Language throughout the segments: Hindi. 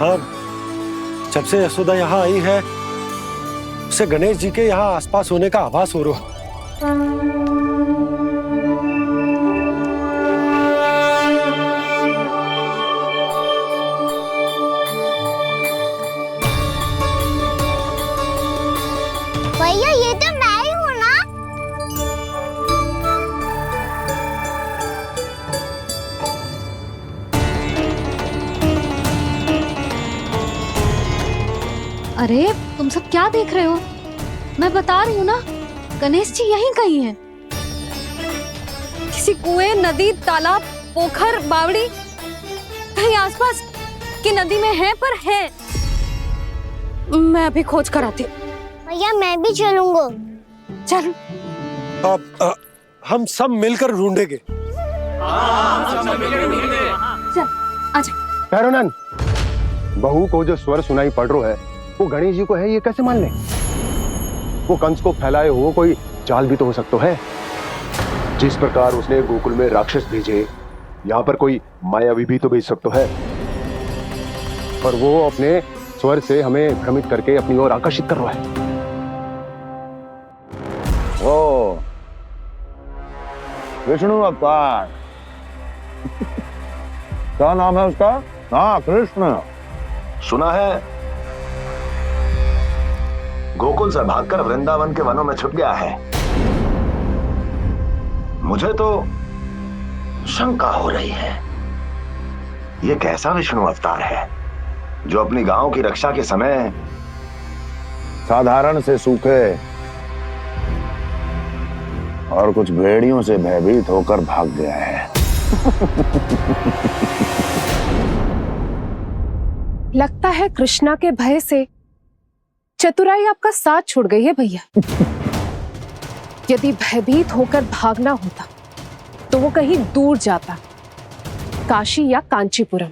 हाँ, जब से यशोदा यहाँ आई है उसे गणेश जी के यहाँ आसपास होने का आभास हो रहा। भैया ये तो मैं ही हूँ ना। अरे तुम सब क्या देख रहे हो? मैं बता रही हूँ ना, गणेश जी यहीं कहीं हैं। किसी कुएं, नदी, तालाब, पोखर, बावड़ी कहीं आसपास की नदी में है, पर है। मैं अभी खोज कर आती हूँ। भैया मैं भी चलूंगा। चल। हम सब मिलकर ढूंढेंगे। चल आजा। पैरोनन, बहू को जो स्वर सुनाई पड़ रहा है वो गणेश जी को है, ये कैसे मान ले? वो कंस को फैलाए हो कोई चाल भी तो हो सकता है। जिस प्रकार उसने गोकुल में राक्षस भेजे, यहाँ पर कोई मायावी भी तो भेज सकता है। पर वो अपने स्वर से हमें भ्रमित करके अपनी ओर आकर्षित कर रहा है। ओ, विष्णु अवतार। क्या नाम है उसका? हाँ, कृष्ण। सुना है गोकुल से भागकर वृंदावन के वनों में छुप गया है। मुझे तो शंका हो रही है, ये कैसा विष्णु अवतार है जो अपनी गांव की रक्षा के समय साधारण से सूखे और कुछ भेड़ियों से भयभीत होकर भाग गया है। लगता है कृष्णा के भय से चतुराई आपका साथ छोड़ गई है भैया। यदि भयभीत होकर भागना होता तो वो कहीं दूर जाता, काशी या कांचीपुरम,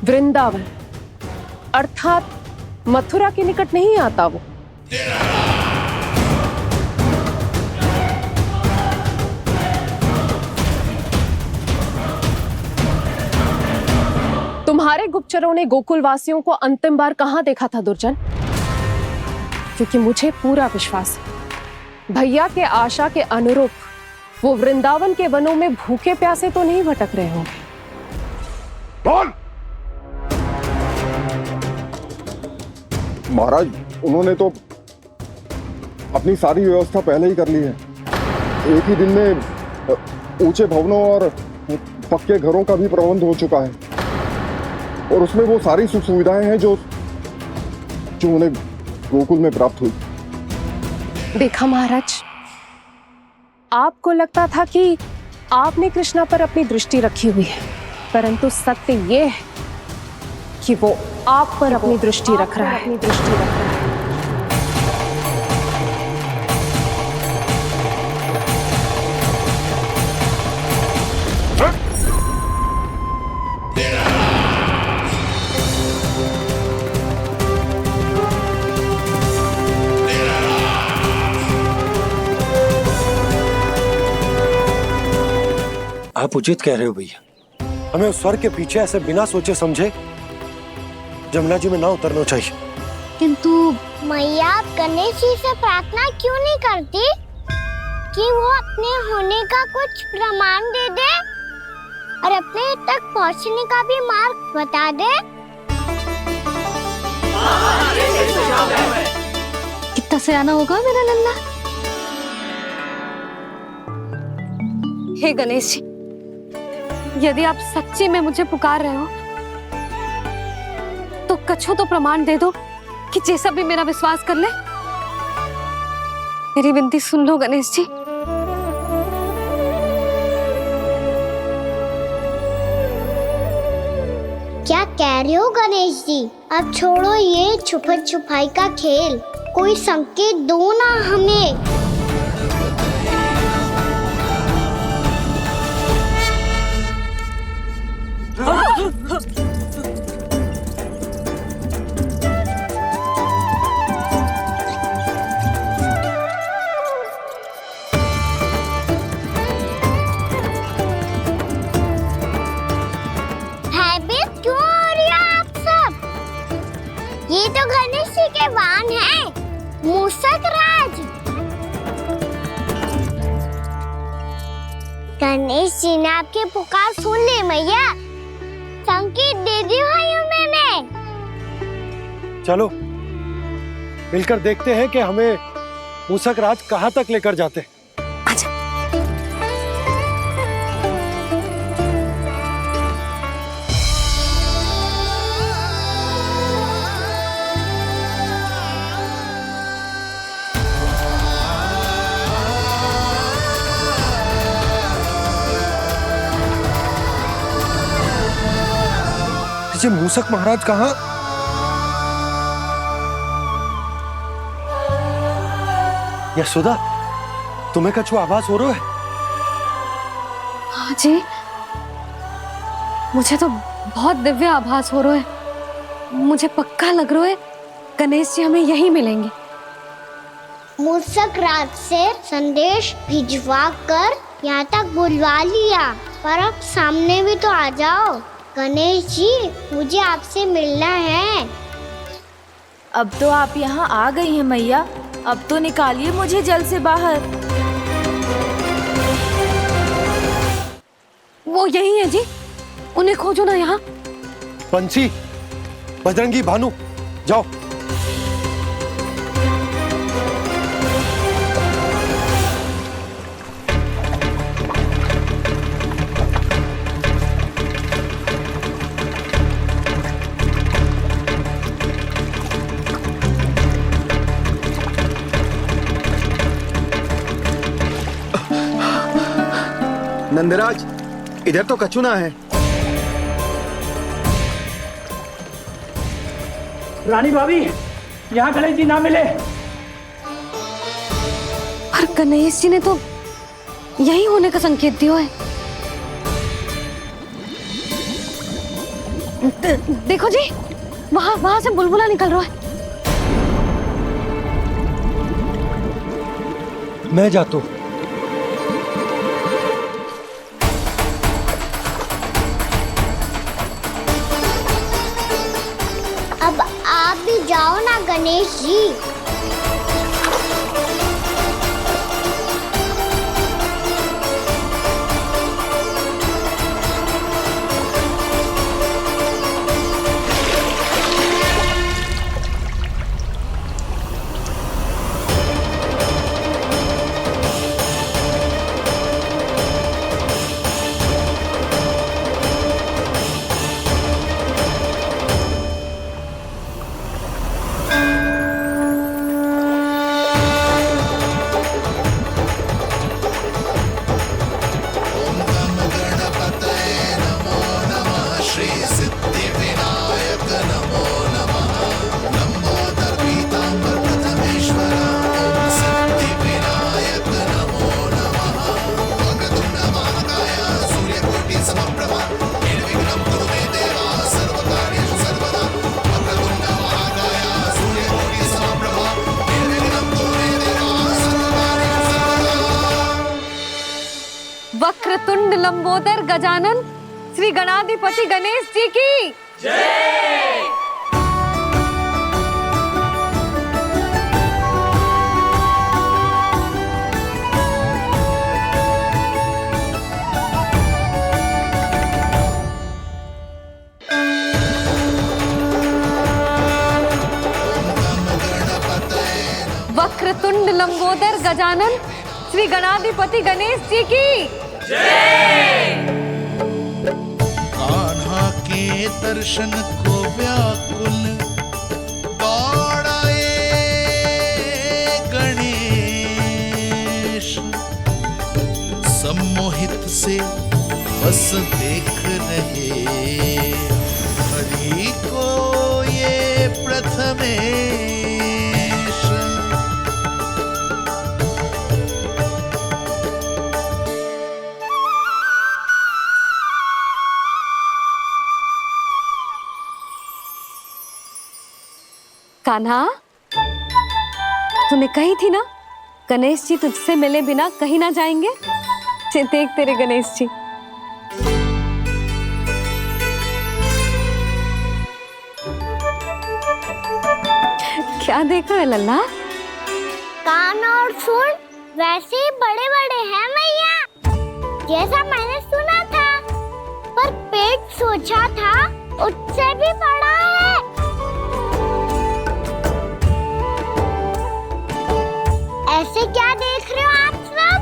वृंदावन अर्थात मथुरा के निकट नहीं आता वो। तुम्हारे गुप्तचरों ने गोकुल वासियों को अंतिम बार कहां देखा था दुर्जन? क्योंकि मुझे पूरा विश्वास है भैया के आशा के अनुरूप वो वृंदावन के वनों में भूखे प्यासे तो नहीं भटक रहे होंगे। बोल! महाराज, उन्होंने तो अपनी सारी व्यवस्था पहले ही कर ली है। एक ही दिन में ऊंचे भवनों और पक्के घरों का भी प्रबंध हो चुका है, और उसमें वो सारी सुख सुविधाएं हैं जो उन्हें गोकुल में प्राप्त हुई। देखा महाराज, आपको लगता था कि आपने कृष्णा पर अपनी दृष्टि रखी हुई है, परंतु सत्य ये है कि वो आप पर अपनी दृष्टि रख रहा है। आप उचित कह रहे हो भैया, हमें उस स्वर के पीछे ऐसे बिना सोचे समझे जमुना जी में ना उतरना चाहिए। किंतु मैया आप गणेश जी से प्रार्थना क्यों नहीं करती कि वो अपने होने का कुछ प्रमाण दे दे और अपने तक पहुंचने का भी मार्ग बता दे? कितना सयाना होगा मेरा लल्ला। हे गणेश जी, यदि आप सच्ची में मुझे पुकार रहे हो तो कछो तो प्रमाण दे दो कि जैसा भी मेरा विश्वास कर ले। मेरी विनती सुन लो गणेश जी। क्या कह रहे हो गणेश जी? अब छोड़ो ये छुपन छुपाई का खेल, कोई संकेत दो ना हमें। भयभीत क्यों हो रही है आप सब? ये तो गणेश जी के वाहन हैं, मूषक राज। गणेश जी ने आपकी पुकार सुन ली मैया, संकेत दे दी भाइयों मैंने। चलो मिलकर देखते हैं कि हमें मूषक राज कहाँ तक लेकर जाते हैं। ये मूषक महाराज कहाँ? यशोदा, तुम्हें कछु आभास हो रहा है? हाँ जी, मुझे तो बहुत दिव्य आभास हो रहा है। मुझे पक्का लग रहा है गणेश जी हमें यहीं मिलेंगे। मूषक राज से संदेश भिजवा कर यहाँ तक बुलवा लिया, पर अब सामने भी तो आ जाओ। गणेश जी, मुझे आपसे मिलना है। अब तो आप यहाँ आ गई हैं मैया, अब तो निकालिए मुझे जल से बाहर। वो यही है जी, उन्हें खोजो ना यहाँ। बंसी, बजरंगी, भानु, जाओ। नंदराज, इधर तो कछुना है। रानी भाभी, यहाँ गणेश जी ना मिले। पर गणेश जी ने तो यही होने का संकेत दिया है। देखो जी, वहां से बुलबुला निकल रहा है। मैं जाता हूँ। अब आप भी जाओ ना गणेश जी। वक्रतुंड लंबोदर गजानन श्री गणाधिपति गणेश जी की जय। वक्रतुंड लंबोदर गजानन श्री गणाधिपति गणेश जी की जय। कान्हा के दर्शन को व्याकुल दौड़ाए गणेश, सम्मोहित से बस देख रहे हरि को ये प्रथमेश। कान्हा, तूने कही थी ना गणेश जी तुझसे मिले बिना कहीं ना जाएंगे। देख तेरे गणेश जी। क्या देख रहे लल्ला? कान और सुन वैसे ही बड़े बड़े हैं मैया, जैसा मैंने सुना था, पर पेट सोचा था उससे भी बड़ा है। ऐसे क्या देख रहे हो आप सब?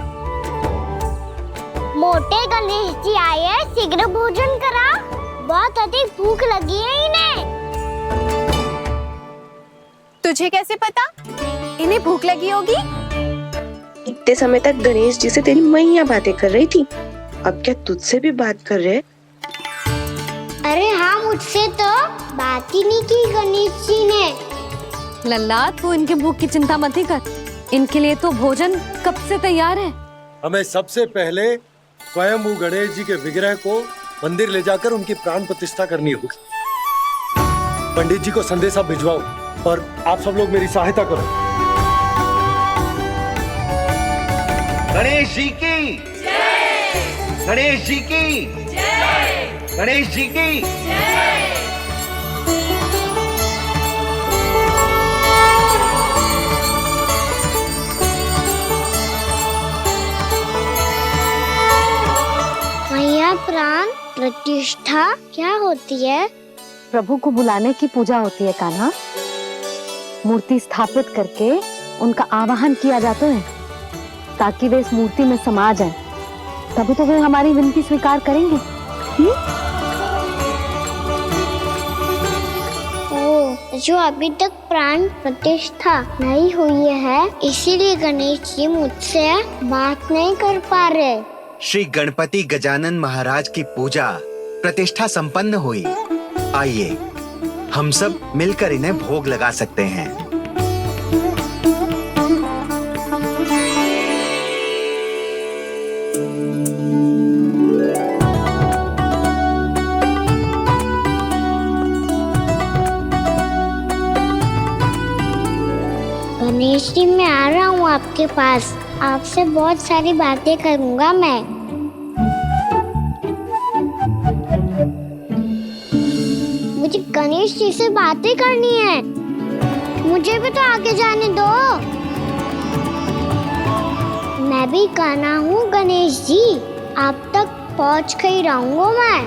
मोटे गणेश जी आए हैं, शीघ्र भोजन करा, बहुत अधिक भूख लगी है इन्हें। तुझे कैसे पता इन्हें भूख लगी होगी? इतने समय तक गणेश जी से तेरी मैया बातें कर रही थी, अब क्या तुझसे भी बात कर रहे? अरे हाँ, मुझसे तो बात ही नहीं की गणेश जी ने। लल्ला तू इनके भूख की चिंता मत ही कर, इनके लिए तो भोजन कब से तैयार है। हमें सबसे पहले स्वयं गणेश जी के विग्रह को मंदिर ले जाकर उनकी प्राण प्रतिष्ठा करनी होगी। पंडित जी को संदेशा भिजवाओ और आप सब लोग मेरी सहायता करो। गणेश जी की जय! गणेश जी की जय! गणेश जी की जय! मैया, प्राण प्रतिष्ठा क्या होती है? प्रभु को बुलाने की पूजा होती है कान्हा। मूर्ति स्थापित करके उनका आवाहन किया जाता है ताकि वे इस मूर्ति में समा जाएं। तभी तो वे हमारी विनती स्वीकार करेंगे। ओ, जो अभी तक प्राण प्रतिष्ठा नहीं हुई है, इसीलिए गणेश जी मुझसे बात नहीं कर पा रहे। श्री गणपति गजानन महाराज की पूजा प्रतिष्ठा संपन्न हुई। आइए हम सब मिलकर इन्हें भोग लगा सकते हैं। गणेश जी, मैं आ रहा हूँ आपके पास, आपसे बहुत सारी बातें करूँगा मैं। मुझे गणेश जी से बातें करनी है, मुझे भी तो आगे जाने दो। मैं भी कान्हा हूँ गणेश जी, आप तक पहुँच कर ही रहूँगा मैं।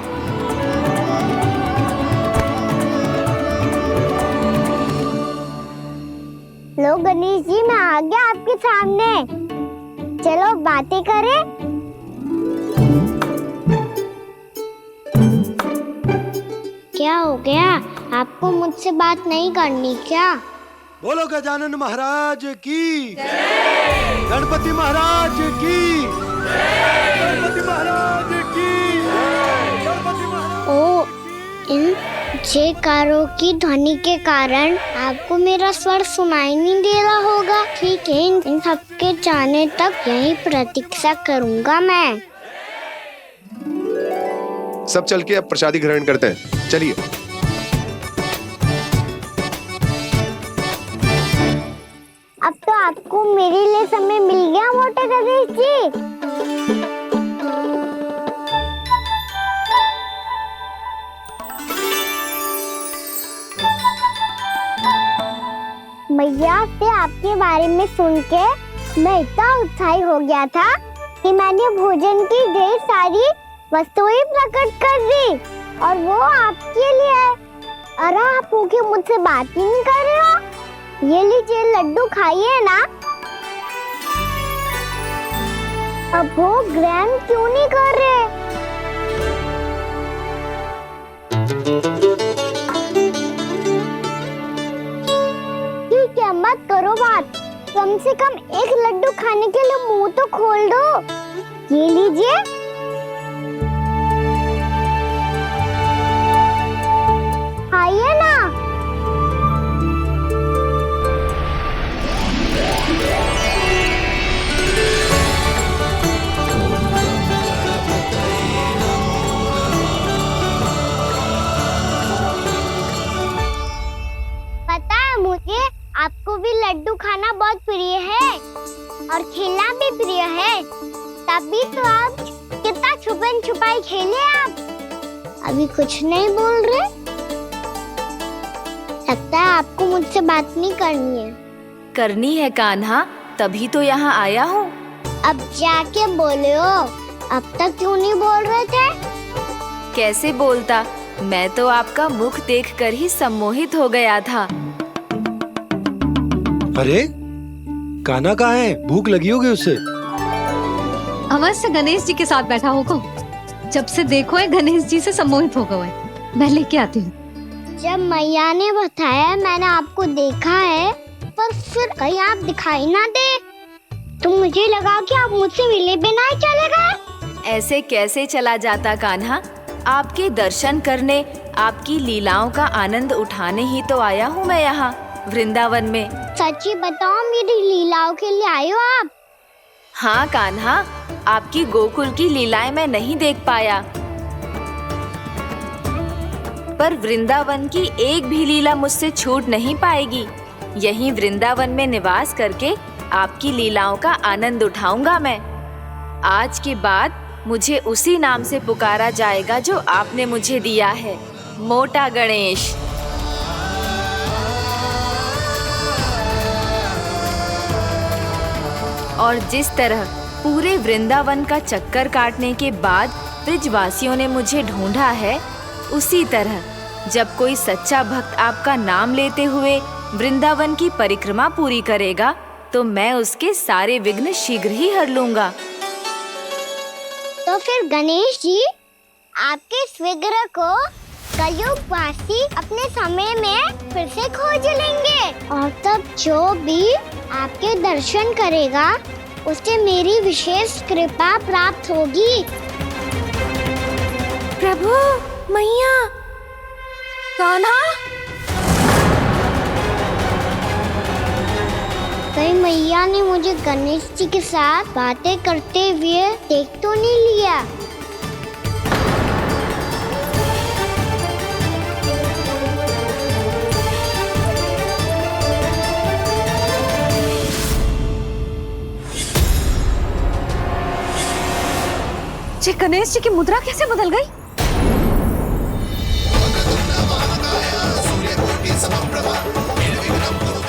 लो गणेश जी, मैं आ गया आपके सामने, चलो बातें करें। क्या हो गया, आपको मुझसे बात नहीं करनी क्या? बोलो गजानन महाराज की जय! गणपति महाराज की जय! गणपति महाराज की जय! गणपति महाराज। ओ, इन जयकारों की ध्वनि के कारण आपको मेरा स्वर सुनाई नहीं दे रहा होगा। ठीक है, इन सबके जाने तक यही प्रतीक्षा करूंगा मैं। सब चल के अब प्रसादी ग्रहण करते हैं, चलिए। अब तो आपको मेरे लिए समय मिल गया मोटे गणेश जी। मैया से आपके बारे में सुन के मैं इतना उत्साही हो गया था कि मैंने भोजन की ढेर सारी वस्तुएं प्रकट कर दी, और वो आपके लिए। अरे आप भूखे मुझसे बात ही नहीं कर रहे हो। ये लीजिए लड्डू, खाइए ना। अब वो ग्रहण क्यों नहीं कर रहे? ठीक है, मत करो बात, कम से कम एक लड्डू खाने के लिए मुंह तो खोल दो। ये लीजिए। खाइए ना। पता है मुझे, आपको भी लड्डू खाना बहुत प्रिय है और खेलना भी प्रिय है, तभी तो आप कितना छुपन छुपाई खेले। आप अभी कुछ नहीं बोल रहे? लगता है आपको मुझसे बात नहीं करनी है। करनी है कान्हा, तभी तो यहाँ आया हूँ। अब जाके बोलो, अब तक क्यों नहीं बोल रहे थे? कैसे बोलता, मैं तो आपका मुख देखकर ही सम्मोहित हो गया था। अरे कान्हा कहाँ है? भूख लगी होगी उसे। अवश्य गणेश जी के साथ बैठा होगा। जब से देखो है गणेश जी से सम्मोहित हो गए। मैं लेके आती हूँ। जब मैया ने बताया मैंने आपको देखा है, पर फिर कहीं आप दिखाई ना दे तो मुझे लगा कि आप मुझसे मिले बिना ही चले गए। ऐसे कैसे चला जाता कान्हा, आपके दर्शन करने, आपकी लीलाओं का आनंद उठाने ही तो आया हूँ मैं यहाँ वृंदावन में। सच्ची बताओ, मेरी लीलाओं के लिए आए हो आप? हाँ कान्हा, आपकी गोकुल की लीलाएं मैं नहीं देख पाया, पर वृंदावन की एक भी लीला मुझसे छूट नहीं पाएगी। यहीं वृंदावन में निवास करके आपकी लीलाओं का आनंद उठाऊंगा मैं। आज के बाद मुझे उसी नाम से पुकारा जाएगा जो आपने मुझे दिया है, मोटा गणेश। और जिस तरह पूरे वृंदावन का चक्कर काटने के बाद ब्रिजवासियों ने मुझे ढूंढा है, उसी तरह जब कोई सच्चा भक्त आपका नाम लेते हुए वृंदावन की परिक्रमा पूरी करेगा तो मैं उसके सारे विघ्न शीघ्र ही हर लूंगा। तो फिर गणेश जी, आपके इस विग्रह को कलयुग वासी अपने समय में फिर से खोज लेंगे और तब जो भी आपके दर्शन करेगा उसे मेरी विशेष कृपा प्राप्त होगी। प्रभु, मैया, कान्हा। कहीं मैया ने मुझे गणेश जी के साथ बातें करते हुए देख तो नहीं लिया? जी गणेश जी की मुद्रा कैसे बदल गई?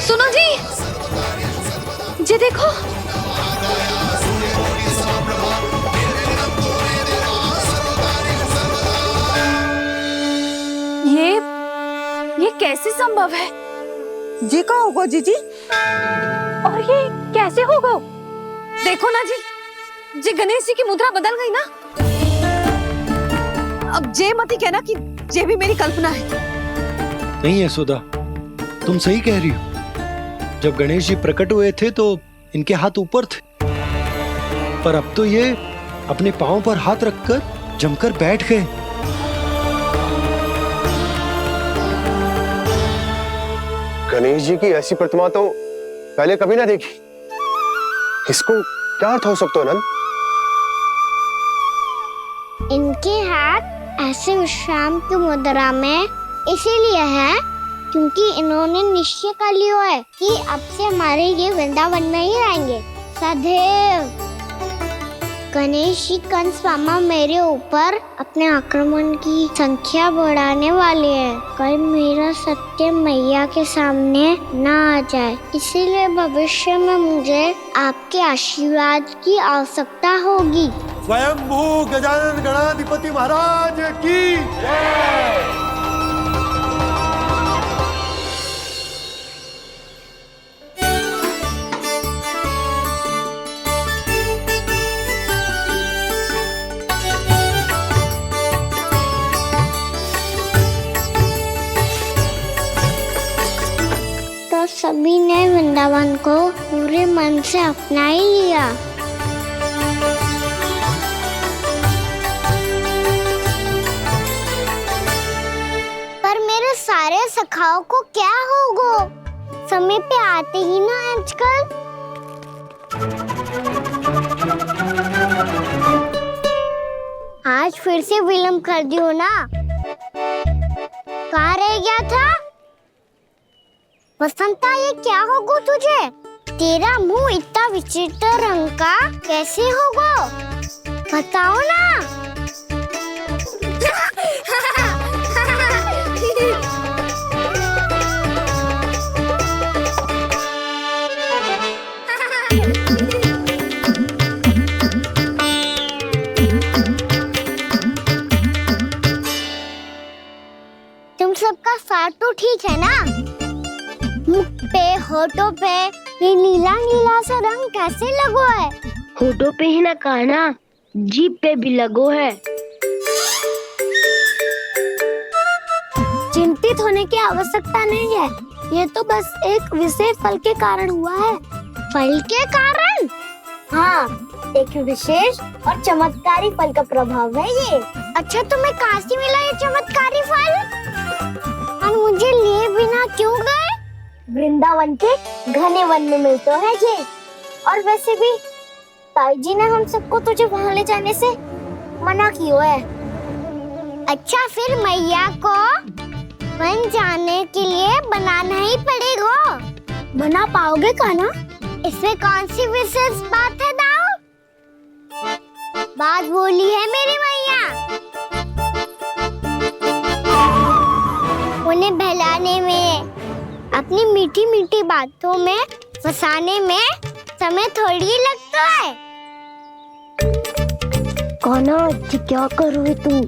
सुनो जी, जी देखो। ये कैसे संभव है? जी का होगा जीजी? और ये कैसे होगा? देखो ना जी, जी गणेश जी की मुद्रा बदल गई ना। अब जे मत ही कहना कि जे भी मेरी कल्पना है। नहीं यशोदा, तुम सही कह रही हो। जब गणेश जी प्रकट हुए थे तो इनके हाथ ऊपर थे, पर अब तो ये अपने पांव पर हाथ रखकर जमकर बैठ गए। गणेश जी की ऐसी प्रतिमा तो पहले कभी ना देखी। इसको क्या अर्थ हो सकता है नंद? इनके हाथ ऐसे विश्राम की मुद्रा में इसीलिए है क्योंकि इन्होंने निश्चय कर लिया है कि अब से हमारे ये वृंदावन में ही रहेंगे सदैव। गणेश जी कंस मामा मेरे ऊपर अपने आक्रमण की संख्या बढ़ाने वाले हैं, कहीं मेरा सत्य मैया के सामने ना आ जाए। इसीलिए भविष्य में मुझे आपके आशीर्वाद की आवश्यकता होगी। स्वयंभू गजानन गणाधिपति महाराज की जय। तो सभी ने वृंदावन को पूरे मन से अपना ही लिया। पर मेरे सारे सखाओं को क्या होगा? समय पे आते ही ना आजकल। आज फिर से विलंब कर दियो ना। कहाँ रह गया था? वसंता, ये क्या होगा तुझे? तेरा मुंह इतना विचित्र रंग का कैसे होगा? बताओ ना। मुख पे, होठों पे ये नीला नीला सा रंग कैसे लगो है? होठों पे ही ना कान्हा, जीभ पे भी लगो है। चिंतित होने की आवश्यकता नहीं है, ये तो बस एक विशेष फल के कारण हुआ है। फल के कारण? हाँ, एक विशेष और चमत्कारी फल का प्रभाव है ये। अच्छा, तुम्हें कहाँ से मिला ये चमत्कारी फल? और मुझे लिए बिना क्यों गए? वृंदावन के घने वन में मिलते हैं ये। और वैसे भी ताई जी ने हम सबको तुझे वहाँ ले जाने से मना किया है। अच्छा, फिर मैया को वन जाने के लिए बनाना ही पड़ेगा। बना पाओगे कान्हा? इसमें कौन सी विशेष बात है दाऊ? बात बोली है मेरी मैया। उन्हें बहलाने में, अपनी मीठी मीठी बातों में फंसाने में समय थोड़ी लगता है। कान्हा, क्या करोगे तुम?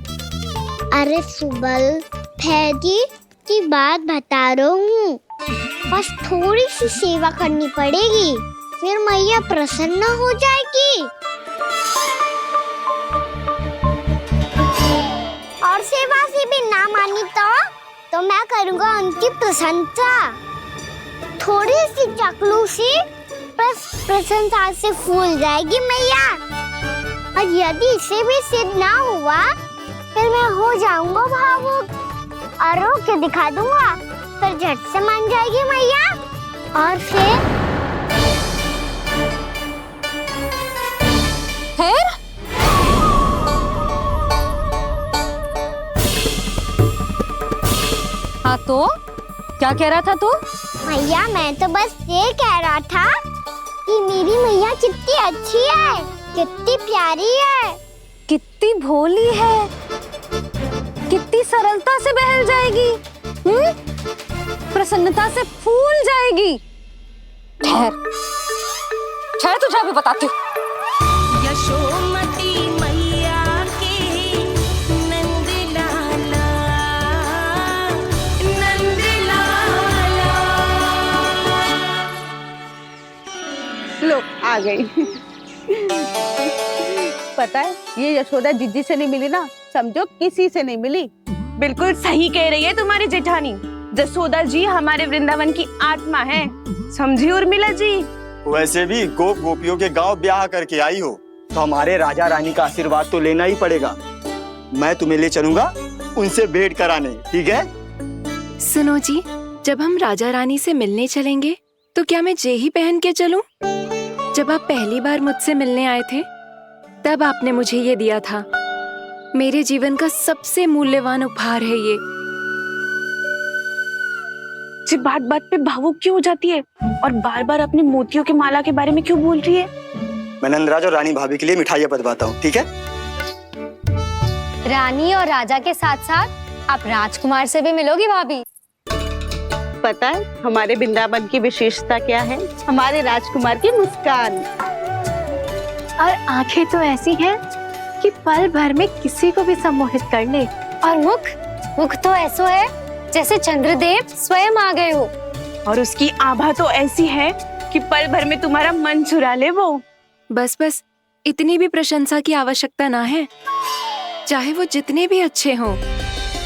अरे सुबल, फैजी की बात बता रहा हूँ। बस थोड़ी सी सेवा करनी पड़ेगी, फिर मैया प्रसन्न हो जाएगी। और सेवा से भी ना मानी तो मैं करूँगा उनकी प्रशंसा। थोड़ी सी चकलूसी बस प्रशंसा से फूल जाएगी मैया। और यदि इसे भी सिद्ध ना हुआ, फिर मैं हो जाऊंगा भावुक और रो के दिखा दूंगा, फिर झट से मान जाएगी मैया। और फिर हाँ तो क्या कह रहा था तू? मैया, मैं तो बस ये कह रहा था कि मेरी मैया कितनी अच्छी है, कितनी प्यारी है, कितनी भोली है, कितनी सरलता से बहल जाएगी, प्रसन्नता से फूल जाएगी। ठहर तुझे अभी बताती हूँ। यशोमती मैया के नंद लाला, नंद लाला। लो आ गई। पता है, ये यशोदा जीजी से नहीं मिली ना, समझो किसी से नहीं मिली। बिल्कुल सही कह रही है तुम्हारी जेठानी। जसोदा जी हमारे वृंदावन की आत्मा है, समझी उर्मिला जी। वैसे भी गोप गोपियों के गांव ब्याह करके आई हो, तो हमारे राजा रानी का आशीर्वाद तो लेना ही पड़ेगा। मैं तुम्हें ले चलूंगा उनसे भेंट कराने, ठीक है? सुनो जी, जब हम राजा रानी से मिलने चलेंगे तो क्या मैं जे ही पहन के चलूं? जब आप पहली बार मुझसे मिलने आए थे, तब आपने मुझे ये दिया था। मेरे जीवन का सबसे मूल्यवान उपहार है ये। जी बात बात पे भावुक क्यों हो जाती है और बार बार अपनी मोतियों की माला के बारे में क्यों बोल रही है? मैं नंदराज और रानी भाभी के लिए मिठाइयाँ बंटवाता हूँ, ठीक है? रानी और राजा के साथ साथ आप राजकुमार से भी मिलोगी भाभी। पता है हमारे वृंदावन की विशेषता क्या है? हमारे राजकुमार की मुस्कान। और आंखें तो ऐसी हैं कि पल भर में किसी को भी सम्मोहित कर ले। और मुख तो ऐसा है जैसे चंद्रदेव स्वयं आ गए हो। और उसकी आभा तो ऐसी है कि पल भर में तुम्हारा मन चुरा ले वो। बस इतनी भी प्रशंसा की आवश्यकता ना है, चाहे वो जितने भी अच्छे हों,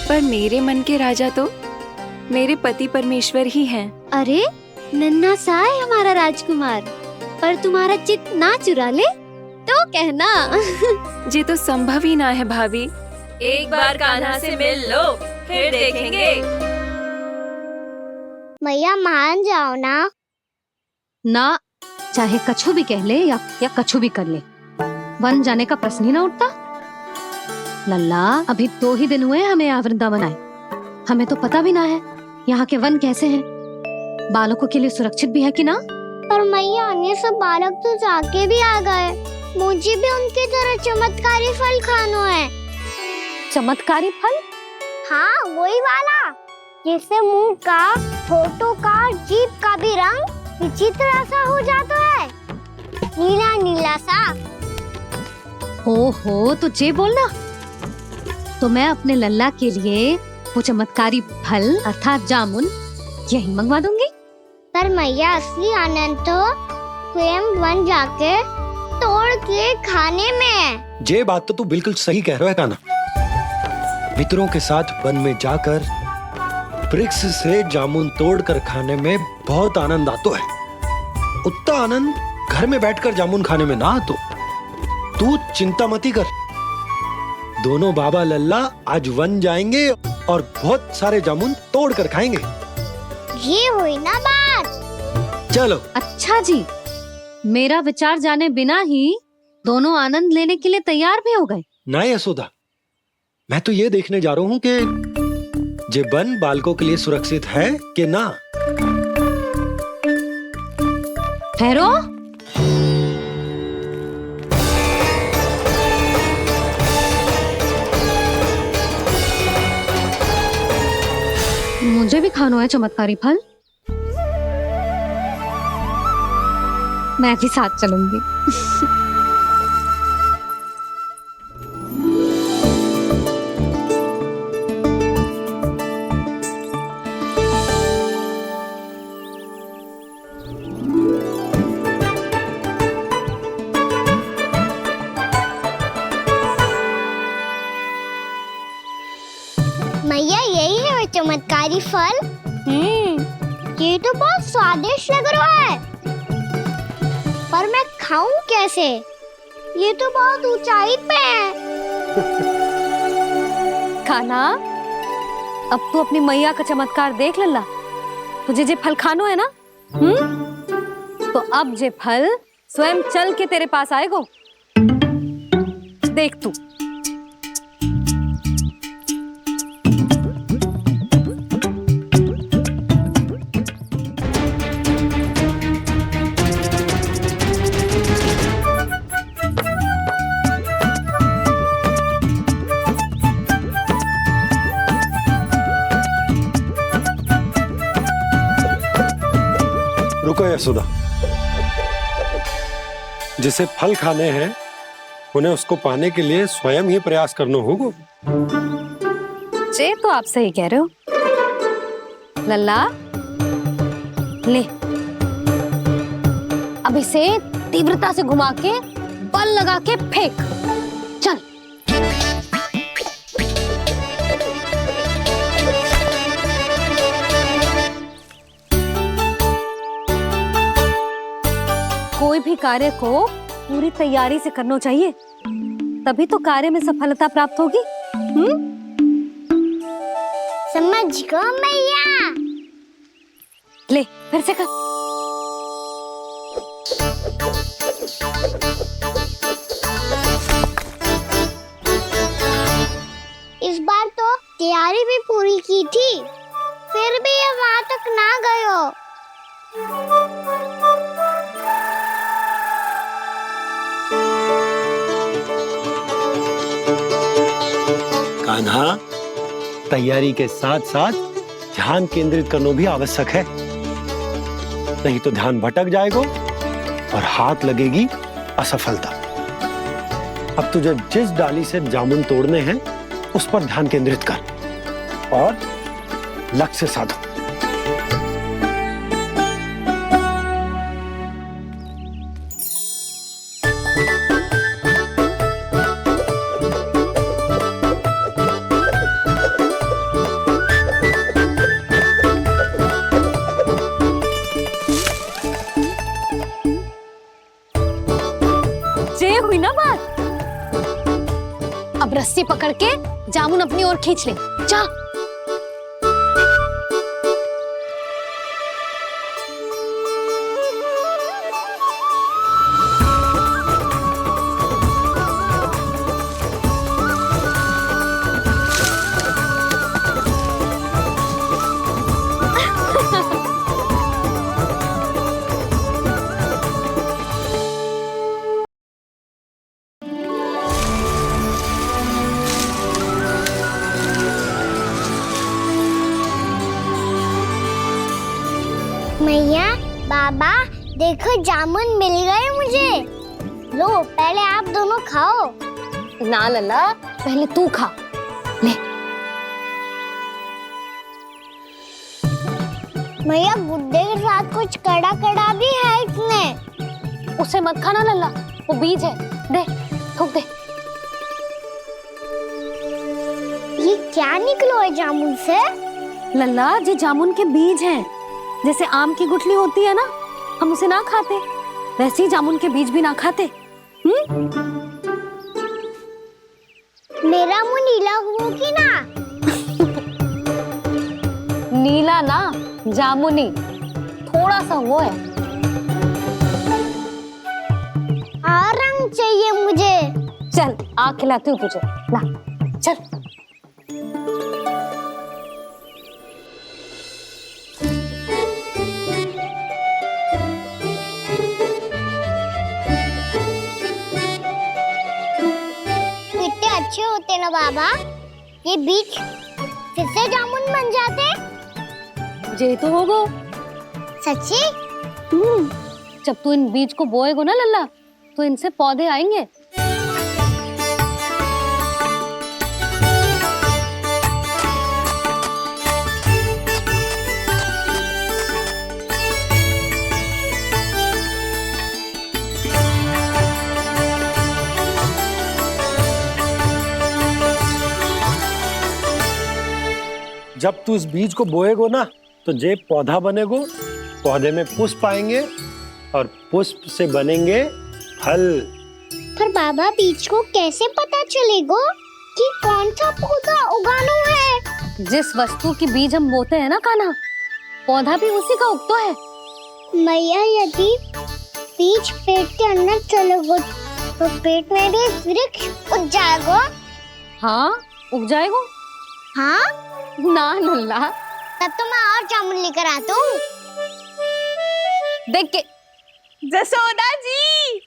पर मेरे मन के राजा तो मेरे पति परमेश्वर ही हैं। अरे नन्हा सा है हमारा राजकुमार, पर तुम्हारा चित्त ना चुरा ले तो कहना। ये तो संभव ही ना है भाभी। एक बार कान्हा से मिल लो, फिर देखेंगे। मैया मान जाओ ना, चाहे कछु भी कह ले या कछु भी कर ले, वन जाने का प्रश्न ही ना उठता। लल्ला, अभी 2 ही दिन हुए हमें यहाँ वृंदावन आए, हमें तो पता भी ना है यहाँ के वन कैसे हैं, बालकों के लिए सुरक्षित भी है कि ना। पर मैया, अन्य सब बालक तो जाके भी आ गए, मुझे भी उनकी तरह चमत्कारी फल खाना है। चमत्कारी फल? हाँ, वही वाला जिससे मुंह का, होठों का, जीभ का भी रंग विचित्र सा हो जाता है, नीला नीला सा। हो तो जे बोलना। तो मैं अपने लल्ला के लिए वो चमत्कारी फल अर्थात जामुन यही मंगवा दूंगी। पर मैया असली आनंद तो स्वयं वन जाके तोड़ के खाने में है। ये बात तो तू बिल्कुल सही कह रहा है कान्हा। मित्रों के साथ वन में जाकर वृक्ष से जामुन तोड़कर खाने में बहुत आनंद आता है। उतना आनंद घर में बैठकर जामुन खाने में ना आतो। तू चिंता मती कर, दोनों बाबा लल्ला आज वन जाएंगे और बहुत सारे जामुन तोड़कर खाएंगे। ये हुई ना बात। चलो। अच्छा जी, मेरा विचार जाने बिना ही दोनों आनंद लेने के लिए तैयार भी हो गए। ना यशोदा, मैं तो ये देखने जा रहा हूँ कि ये वन बालकों के लिए सुरक्षित है कि ना। ठहरो। मुझे भी खाना है चमत्कारी फल। मैं भी साथ चलूंगी। मैया यही है वो चमत्कारी फल। ये तो बहुत स्वादिष्ट लग रहा है, पर मैं खाऊं कैसे? ये तो बहुत ऊंचाई पे है। कान्हा, अब तू अपनी मैया का चमत्कार देख लल्ला। तुझे जे फल खानो है ना, तो अब जे फल स्वयं चल के तेरे पास आएगो। देख तू। रुको यशोदा, जिसे फल खाने हैं उन्हें उसको पाने के लिए स्वयं ही प्रयास करना होगा। जे तो आप सही कह रहे हो लल्ला। ले, अब इसे तीव्रता से घुमा के बल लगा के फेंक। चल। कोई भी कार्य को पूरी तैयारी से करना चाहिए, तभी तो कार्य में सफलता प्राप्त होगी। समझ गो मैया। ले, फिर से कर। इस बार तो तैयारी भी पूरी की थी, फिर भी ये वहां तक ना गए हो। कान्हा, तैयारी के साथ साथ ध्यान केंद्रित करना भी आवश्यक है, नहीं तो ध्यान भटक जाएगा और हाथ लगेगी असफलता। अब तुझे जिस डाली से जामुन तोड़ने हैं उस पर ध्यान केंद्रित कर और लक्ष्य साधो। हुई ना बात। अब रस्सी पकड़ के जामुन अपनी ओर खींच ले। जा। मैया, बाबा, देखो जामुन मिल गए मुझे। लो, पहले आप दोनों खाओ। ना लल्ला, पहले तू खा। ले। भैया गुड्डे के साथ कुछ कड़ा कड़ा भी है इसमें। उसे मत खाना लल्ला, वो बीज है। दे, थूक दे। ये क्या निकलो है जामुन से? लल्ला, ये जामुन के बीज हैं। जैसे आम की गुठली होती है ना, हम उसे ना खाते, वैसे ही जामुन के बीज भी ना खाते। मेरा मुंह नीला हुआ कि ना? नीला ना, जामुनी, थोड़ा सा वो है। और रंग चाहिए मुझे। चल, आ खिलाती हूँ तुझे, ला, चल। कितने अच्छे होते ना बाबा, ये बीज फिर से जामुन बन जाते। जे तो होगो। सच्ची? जब तू इन बीज को बोएगो ना लल्ला, तो इनसे पौधे आएंगे। जब तू इस बीज को बोएगो ना, तो जे पौधा बनेगो, पौधे में पुष्प आएंगे और पुष्प से बनेंगे फल। पर बाबा बीज को कैसे पता चलेगा कि कौन सा पौधा उगाना है? जिस वस्तु की बीज हम बोते हैं ना कान्हा, पौधा भी उसी का उगता है। मैया, यदि बीज पेट के अंदर चलेगा तो पेट में भी वृक्ष उग जाएगा। हाँ, उग जाएगा। हाँ ना लल्ला, तब तो मैं और जामुन लेकर आता हूँ। देख के। जसोदा जी,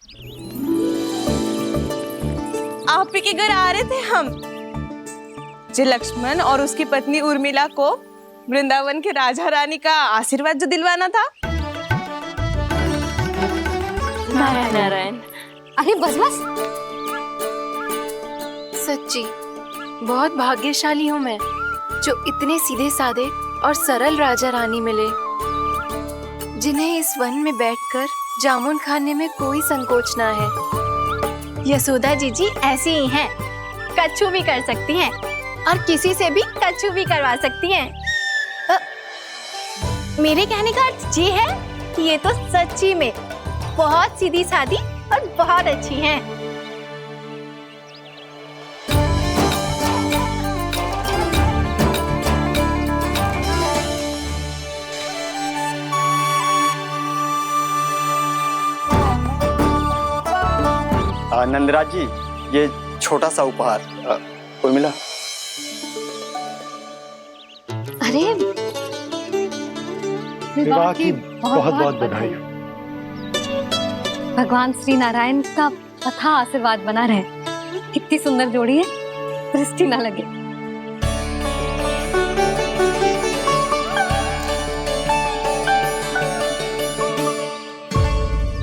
आप ही के घर आ रहे थे हम। जो लक्ष्मण और उसकी पत्नी उर्मिला को वृंदावन के राजा रानी का आशीर्वाद जो दिलवाना था। नारायण नारायण। अरे बस बस। सच्ची बहुत भाग्यशाली हूँ मैं, जो इतने सीधे साधे और सरल राजा रानी मिले, जिन्हें इस वन में बैठकर जामुन खाने में कोई संकोच ना है। यशोदा जी ऐसी ही हैं, कच्छू भी कर सकती हैं और किसी से भी कच्छू भी करवा सकती हैं। मेरे कहने का अर्थ ये है कि ये तो सच्ची में बहुत सीधी सादी और बहुत अच्छी हैं। नंदराज जी, ये छोटा सा उपहार। उर्मिला। अरे विवाह की बहुत बहुत बधाई। भगवान श्री नारायण का अथाह आशीर्वाद बना रहे। कितनी सुंदर जोड़ी है, दृष्टि ना लगे।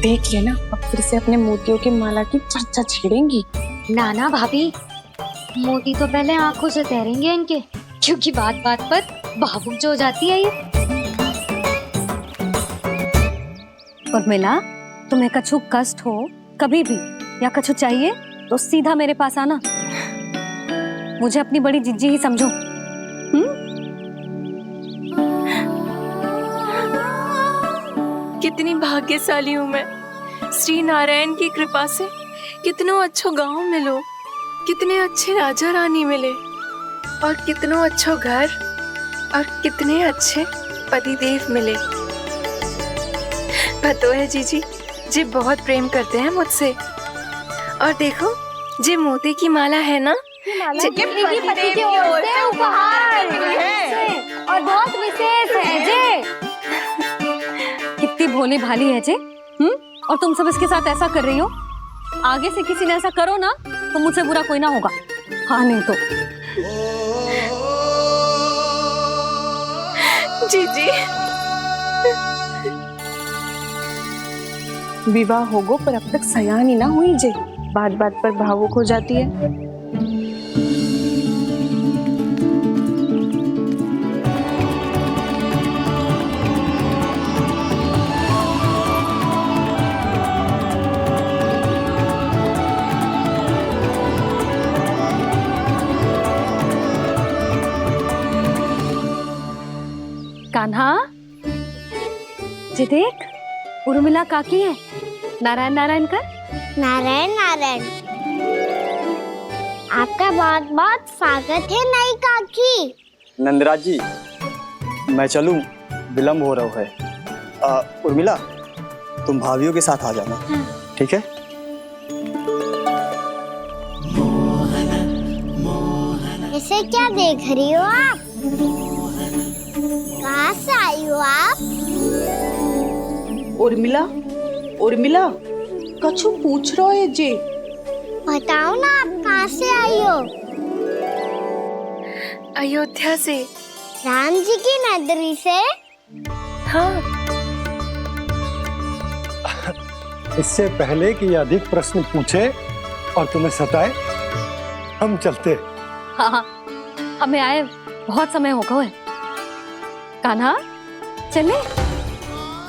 देख लेना, अब फिर से अपने मोतियों की माला की चर्चा छेड़ेंगी। नाना भाभी, मोती तो पहले आंखों से तैरेंगे इनके, क्योंकि बात बात पर भावुक जो हो जाती है ये। उर्मिला, तुम्हें कछु कष्ट हो कभी भी या कछु चाहिए तो सीधा मेरे पास आना। मुझे अपनी बड़ी जिज्जी ही समझो। कितनी भाग्यशाली हूँ मैं, श्री नारायण की कृपा से कितनों अच्छो गांव मिलो, कितने अच्छे राजा रानी मिले, और कितनों अच्छो घर और कितने अच्छे पतिदेव मिले। पतो है जीजी, जी बहुत प्रेम करते हैं मुझसे। और देखो, जी मोती की माला है ना, पति की ओर से उपहार है और बहुत विशेष है जे। कितनी भोली भाली है जे। और तुम सब इसके साथ ऐसा कर रही हो। आगे से किसी ने ऐसा करो ना तो मुझसे बुरा कोई ना होगा। हाँ नहीं तो। जीजी, विवाह होगो पर अब तक सयान ही ना हुई जे, बात बात पर भावुक हो जाती है। कान्हा, जी देख, उर्मिला काकी है। नारायण नारायण कर। नारायण नारायण। आपका बहुत बहुत स्वागत है नई काकी। नंदराज जी, मैं चलूं, विलम्ब हो रहा है। उर्मिला, तुम भाभियों के साथ आ जाना, ठीक है? इसे क्या देख रही हो आप? कहाँ से आई हो आप? उर्मिला, उर्मिला, कछु पूछ रहा है जी। बताओ ना, आप कहाँ से आई हो? अयोध्या से। राम जी की नगरी से? हाँ। इससे पहले कि ये अधिक प्रश्न पूछे और तुम्हें सताए, हम चलते। हाँ, हमें आए बहुत समय हो गया है। कान्हा, चले,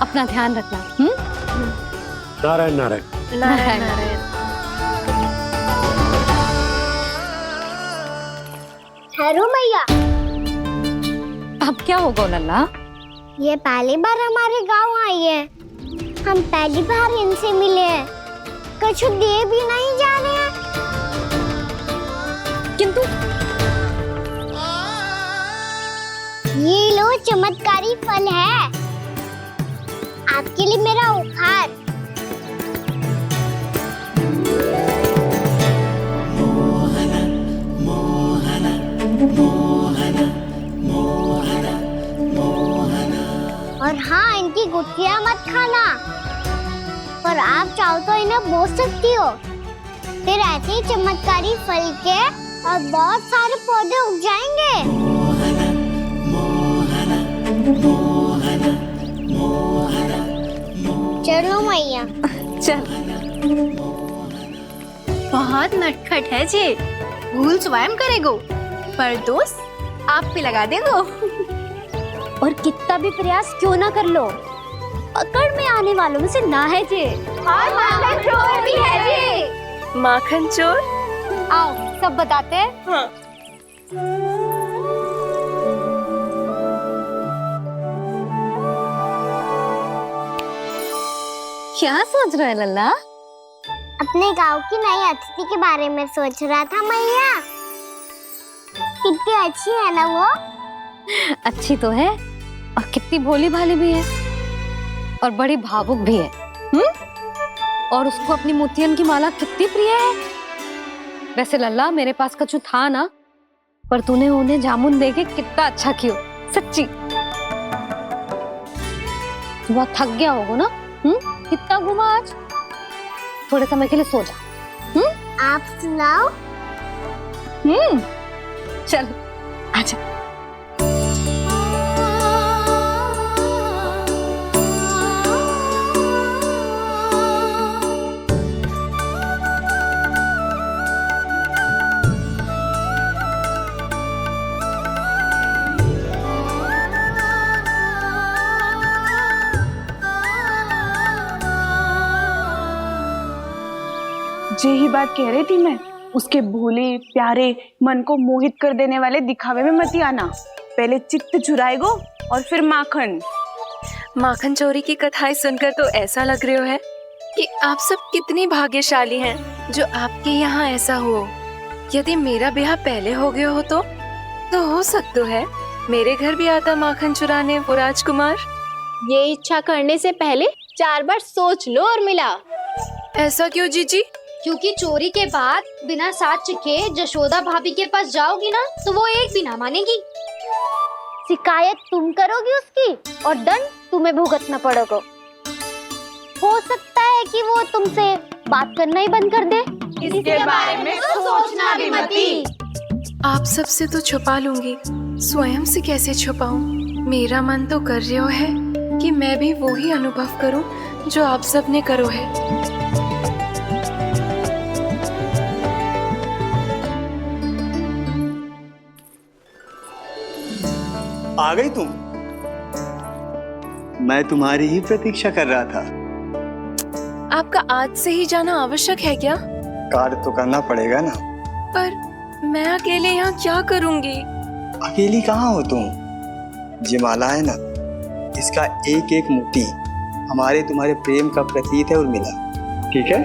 अपना ध्यान रखना। नारायण नारायण। नारायण नारायण। ठहरो मैया। अब क्या होगा लल्ला? ये पहली बार हमारे गांव आई है। हम पहली बार इनसे मिले हैं। कुछ दे भी नहीं जा रहे हैं। किंतु ये लो, चमत्कारी फल है आपके लिए, मेरा उपहार। और हाँ, इनकी गुठलियां मत खाना, पर आप चाहो तो इन्हें बो सकती हो। फिर ऐसे ही चमत्कारी फल के और बहुत सारे पौधे उग जाएंगे। चलो मैया। चल। बहुत नटखट है जी, भूल स्वयं करेगो, पर दोस्त आप पे लगा देगो। और कितना भी प्रयास क्यों ना कर लो, पकड़ में आने वालों में से ना है जी। और माखन चोर भी है जी। माखन चोर? आओ सब बताते हैं। हाँ। क्या सोच रहा है लल्ला? अपने गांव की नई अतिथि के बारे में सोच रहा था मैया। कितनी अच्छी है ना वो? अच्छी तो है, और कितनी भोली भाली भी है, और बड़ी भावुक भी है। और उसको अपनी मोतियन की माला कितनी प्रिय है। वैसे लल्ला, मेरे पास कछु था ना, पर तूने उन्हें जामुन देके कितना अच्छा किया, सच्ची। तू बहुत थक गया होगा ना? कितना घूमा आज? थोड़े समय के लिए सो जा। आप सुनाओ। चल आजा। यही बात कह रही थी मैं, उसके भोले प्यारे मन को मोहित कर देने वाले दिखावे में मत आना। पहले चित्त चुराएगो और फिर माखन। माखन चोरी की कथाएं सुनकर तो ऐसा लग रहा है कि आप सब कितनी भाग्यशाली हैं जो आपके यहाँ ऐसा हो। यदि मेरा ब्याह पहले हो गया हो तो हो सकता है मेरे घर भी आता माखन चुराने वो राजकुमार। ये इच्छा करने से पहले 4 बार सोच लो उर्मिला। ऐसा क्यों जीजी? क्योंकि चोरी के बाद बिना साथ चिखे जशोदा भाभी के पास जाओगी ना, तो वो एक भी ना मानेगी। शिकायत तुम करोगी उसकी और दंड तुम्हें भुगतना पड़ेगा। हो सकता है कि वो तुमसे बात करना ही बंद कर दे। इसके बारे में तो सोचना भी मती। आप सबसे तो छुपा लूंगी, स्वयं से कैसे छुपाऊं? मेरा मन तो कर रहा है कि मैं भी वो ही अनुभव करूं जो आप सब ने करो है। आ गई तुम? मैं तुम्हारी ही प्रतीक्षा कर रहा था। आपका आज से ही जाना आवश्यक है क्या? कार्य तो करना पड़ेगा ना। पर मैं अकेले यहाँ क्या करूँगी? अकेली कहाँ हो तुम? ये माला है ना, इसका एक एक मोती हमारे तुम्हारे प्रेम का प्रतीक है उर्मिला, ठीक है?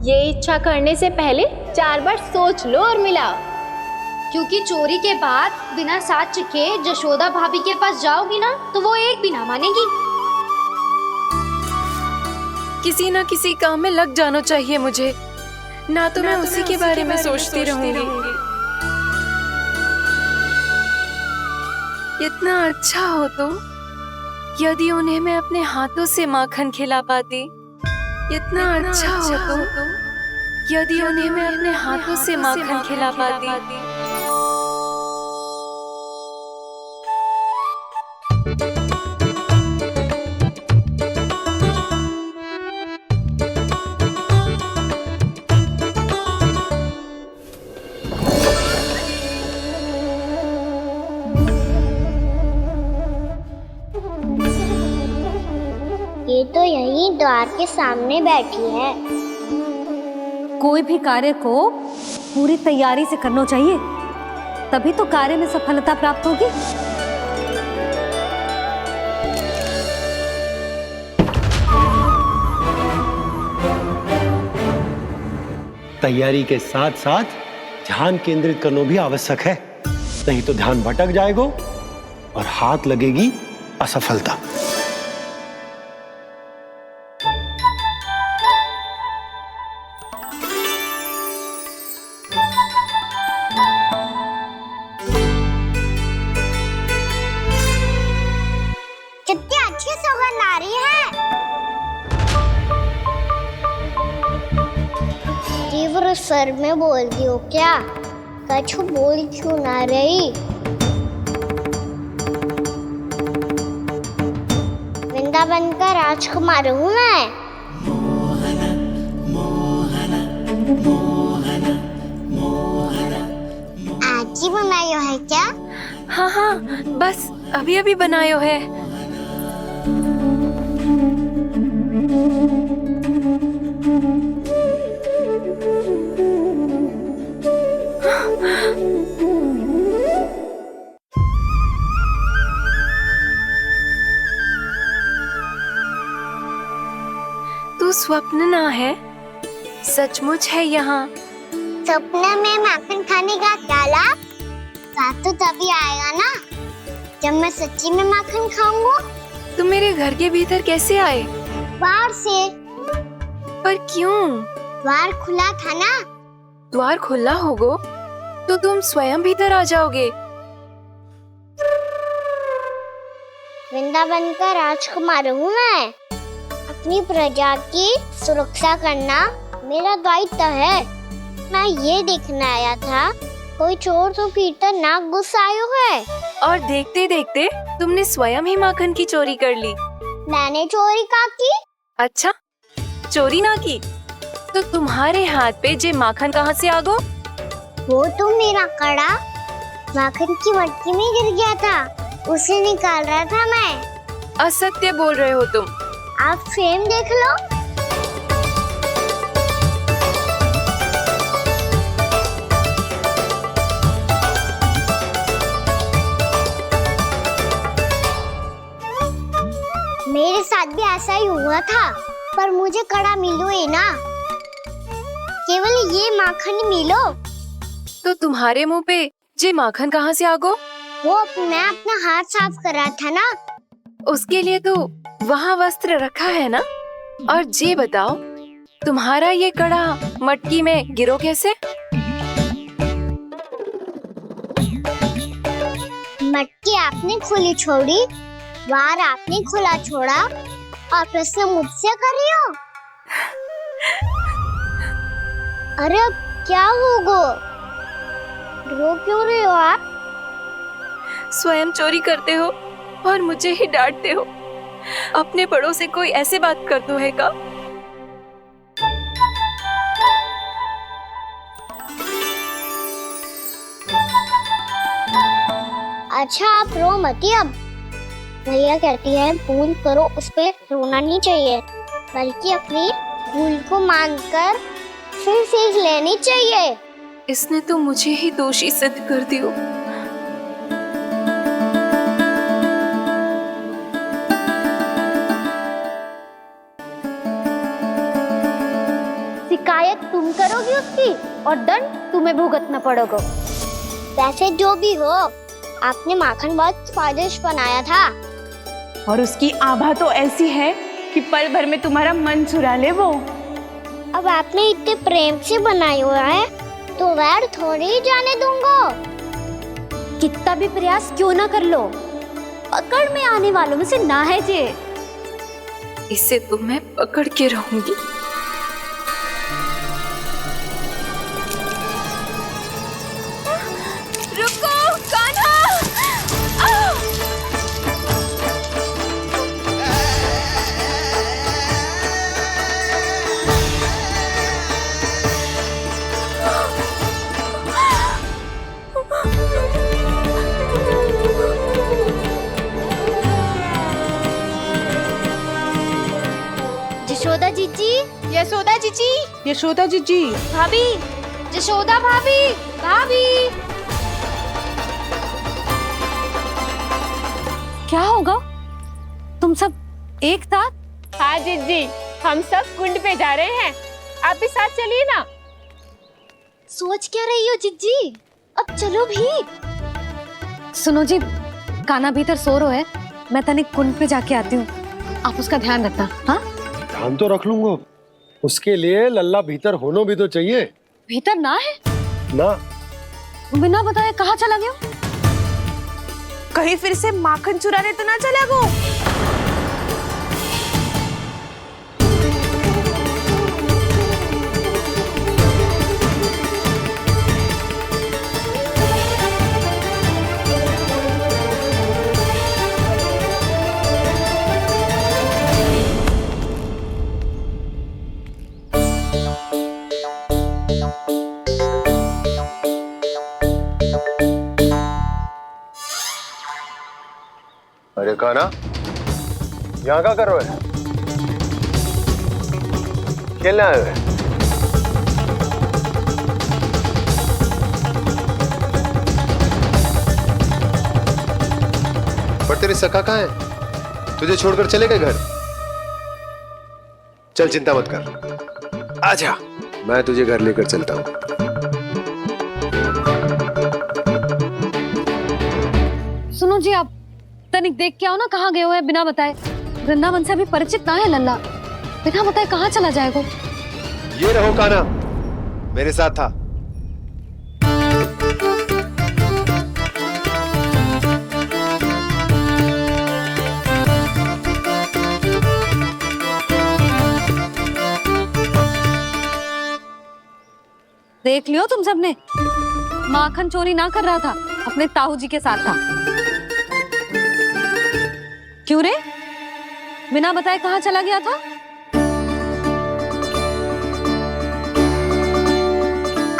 ये इच्छा करने से पहले 4 बार सोच लो उर्मिला, क्योंकि चोरी के बाद बिना साथ चखे जशोदा भाभी के पास जाओगी ना तो वो एक भी ना मानेगी। किसी ना किसी काम में लग जाना चाहिए मुझे, ना तो मैं उसी के बारे में सोचती रहूंगी। इतना अच्छा हो तो यदि उन्हें मैं अपने हाथों से माखन खिला पाती। इतना अच्छा हो तो यदि उन्हें मैं अपने हाथों से माखन खिला पाती। ये तो यहीं द्वार के सामने बैठी है। कोई भी कार्य को पूरी तैयारी से करना चाहिए, तभी तो कार्य में सफलता प्राप्त होगी। तैयारी के साथ साथ ध्यान केंद्रित करना भी आवश्यक है, नहीं तो ध्यान भटक जाएगा और हाथ लगेगी असफलता। कितनी अच्छी सुगंध आ रही है। तीव्र स्वर में बोलती हो क्या? कछु बोल क्यों ना रही? वृंदावन का राजकुमार हूँ मैं। आज ही बनायो है क्या? हाँ हाँ, बस अभी अभी बनायो है। तू स्वप्न ना है, सचमुच है यहाँ। सपने में माखन खाने का क्या लाभ? रात तो तभी आएगा ना जब मैं सच्ची में माखन खाऊंगा। तुम मेरे घर के भीतर कैसे आए? बाहर से। पर क्यों? द्वार खुला था ना। द्वार खुला होगा तो तुम स्वयं भीतर आ जाओगे। वृंदावन का राजकुमार हूँ मैं। अपनी प्रजा की सुरक्षा करना मेरा दायित्व है। मैं ये देखने आया था कोई चोर तो कीर्तन ना घुस आयो है। और देखते देखते तुमने स्वयं ही माखन की चोरी कर ली। मैंने चोरी का की? अच्छा, चोरी ना की तो तुम्हारे हाथ पे जे माखन कहाँ से आ गो? वो तो मेरा कड़ा माखन की मटकी में गिर गया था, उसे निकाल रहा था मैं। असत्य बोल रहे हो तुम। आप फ्रेम देख लो। मेरे साथ भी ऐसा ही हुआ था, पर मुझे कड़ा मिलो है ना, केवल ये माखन मिलो। तो तुम्हारे मुंह पे जे माखन कहाँ से आ गो? वो मैं अपना हाथ साफ कर रहा था ना। उसके लिए तो वहाँ वस्त्र रखा है ना। और जे बताओ, तुम्हारा ये कड़ा मटकी में गिरो कैसे? मटकी आपने खुली छोड़ी, द्वार आपने खुला छोड़ा और प्रश्न मुझसे कर रही हो? अरे अब क्या होगा? रो क्यों रहे हो आप? स्वयं चोरी करते हो और मुझे ही डांटते हो। अपने बड़ों से कोई ऐसे बात कर दो है का? अच्छा आप रो मती अब। भैया कहती है भूल करो, उस पर रोना नहीं चाहिए, बल्कि अपनी भूल को मानकर फिर सीख लेनी चाहिए। इसने तो मुझे ही दोषी सिद्ध कर दियो। शिकायत तुम करोगी उसकी और दंड तुम्हें भुगतना पड़ेगा। वैसे जो भी हो, आपने माखन बहुत स्वादिष्ट बनाया था। और उसकी आभा तो ऐसी है कि पल भर में तुम्हारा मन चुरा ले वो। अब आपने इतने प्रेम से बनाया हुआ है तो वैर थोड़ी ही जाने दूंगा। कितना भी प्रयास क्यों ना कर लो, पकड़ में आने वालों में से ना है जे। इसे तो मैं पकड़ के रहूंगी। रुको कान्हा! यशोदा जीजी, यशोदा जीजी, यशोदा जीजी, भाभी, यशोदा भाभी, भाभी। क्या होगा? तुम सब एक साथ? हाँ जीजी, हम सब कुंड पे जा रहे हैं, आप भी साथ चलिए ना। सोच क्या रही हो जिज्जी? अब चलो भी। सुनो जी, कान्हा भीतर सो रो है, मैं तनिक कुंड पे जाके आती हूँ, आप उसका ध्यान रखना। हाँ, ध्यान तो रख लूंगा, उसके लिए लल्ला भीतर होना भी तो चाहिए। भीतर ना है ना? बिना बताए कहाँ चला गया? कहीं फिर से माखन चुराने तो ना चला गो। अरे कान्हा, यहाँ क्या कर रहे हो? खेलने आए हुए? पर तेरी सखा कहाँ है? तुझे छोड़कर चले गए घर? चल चिंता मत कर, आजा, मैं तुझे घर लेकर चलता हूँ। सुनो जी, आप तनिक देख के आओ ना कहाँ गए हुए हैं बिना बताए। वृंदावन से अभी परिचित ना है लल्ला, बिना बताए कहाँ चला जाएगा? ये रहो कान्हा, मेरे साथ था। देख लियो तुम सबने, माखन चोरी ना कर रहा था, अपने ताऊ जी के साथ था। क्यों रे, बिना बताए कहाँ चला गया था?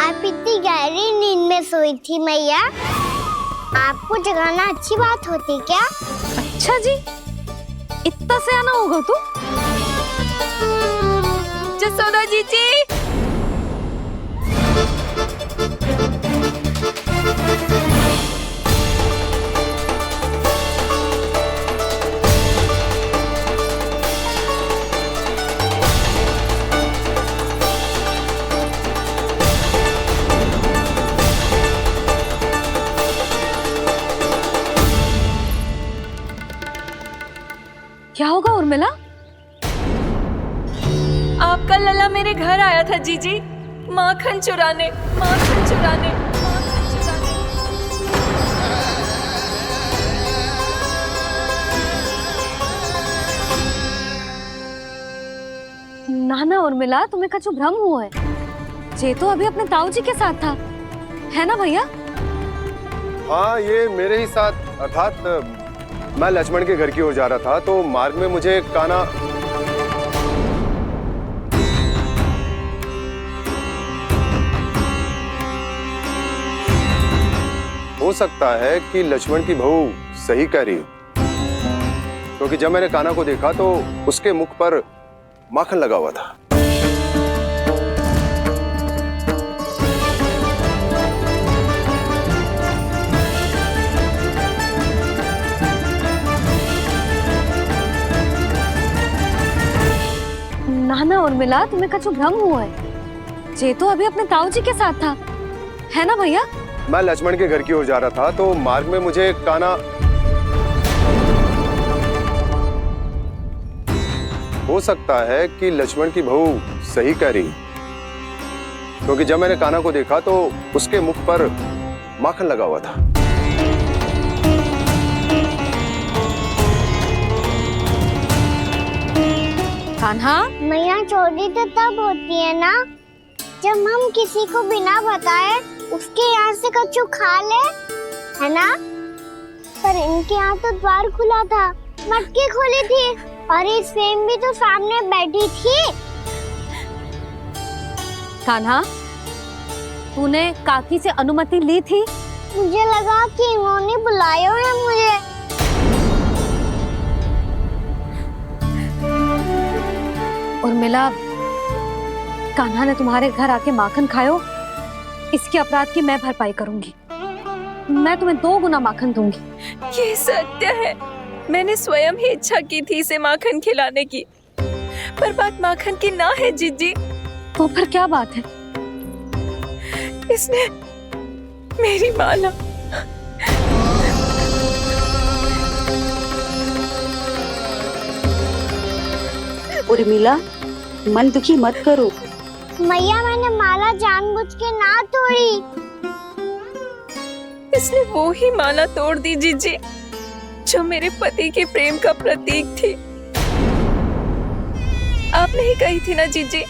आप इतनी गहरी नींद में सोई थी मैया, आपको जगाना अच्छी बात होती क्या? अच्छा जी, इतना सियाना होगा तू? यशोदा जीजी, क्या होगा उर्मिला? आपका लल्ला मेरे घर आया था जीजी, माखन चुराने, माखन चुराने, माखन चुराने। ना ना उर्मिला, तुम्हें कछु भ्रम हुआ है। जे तो अभी अपने ताऊ जी के साथ था, है ना भैया? हाँ, ये मेरे ही साथ, अर्थात मैं लक्ष्मण के घर की ओर जा रहा था, तो मार्ग में मुझे कान्हा हो सकता है कि लक्ष्मण की बहू सही कह रही हो। क्योंकि जब मैंने कान्हा को देखा तो उसके मुख पर माखन लगा हुआ था। नाना उर्मिला, तुम्हें कछु भ्रम हुआ है। जे तो अभी अपने ताऊ जी के साथ था, है ना भैया? मैं लक्ष्मण के घर की ओर जा रहा था तो मार्ग में मुझे कान्हा, हो सकता है कि लक्ष्मण की बहू सही कह रही, क्योंकि जब मैंने कान्हा को देखा तो उसके मुख पर माखन लगा हुआ था। कान्हा, मैया चोरी तो तब होती है ना जब हम किसी को बिना बताए उसके यहाँ से कछु खा ले, है ना? पर इनके यहाँ तो द्वार खुला था, मटकी खोली थी और इस फेम भी तो सामने बैठी थी। कान्हा, तूने काकी से अनुमति ली थी? मुझे लगा कि इन्होंने बुलाया है मुझे। उर्मिला, कान्हा ने तुम्हारे घर आके माखन खायो, इसके अपराध की मैं भरपाई करूंगी। मैं तुम्हें 2 गुना माखन दूंगी। ये सत्य है, मैंने स्वयं ही इच्छा की थी इसे माखन खिलाने की, पर बात माखन की ना है जीजी। तो फिर क्या बात है? इसने मेरी माला, उर्मिला, मन दुखी मत करो। मैया, मैंने माला जानबूझ के ना तोड़ी। इसने वो ही माला तोड़ दी जीजी जो मेरे पति के प्रेम का प्रतीक थी। आपने ही कही थी ना जीजी,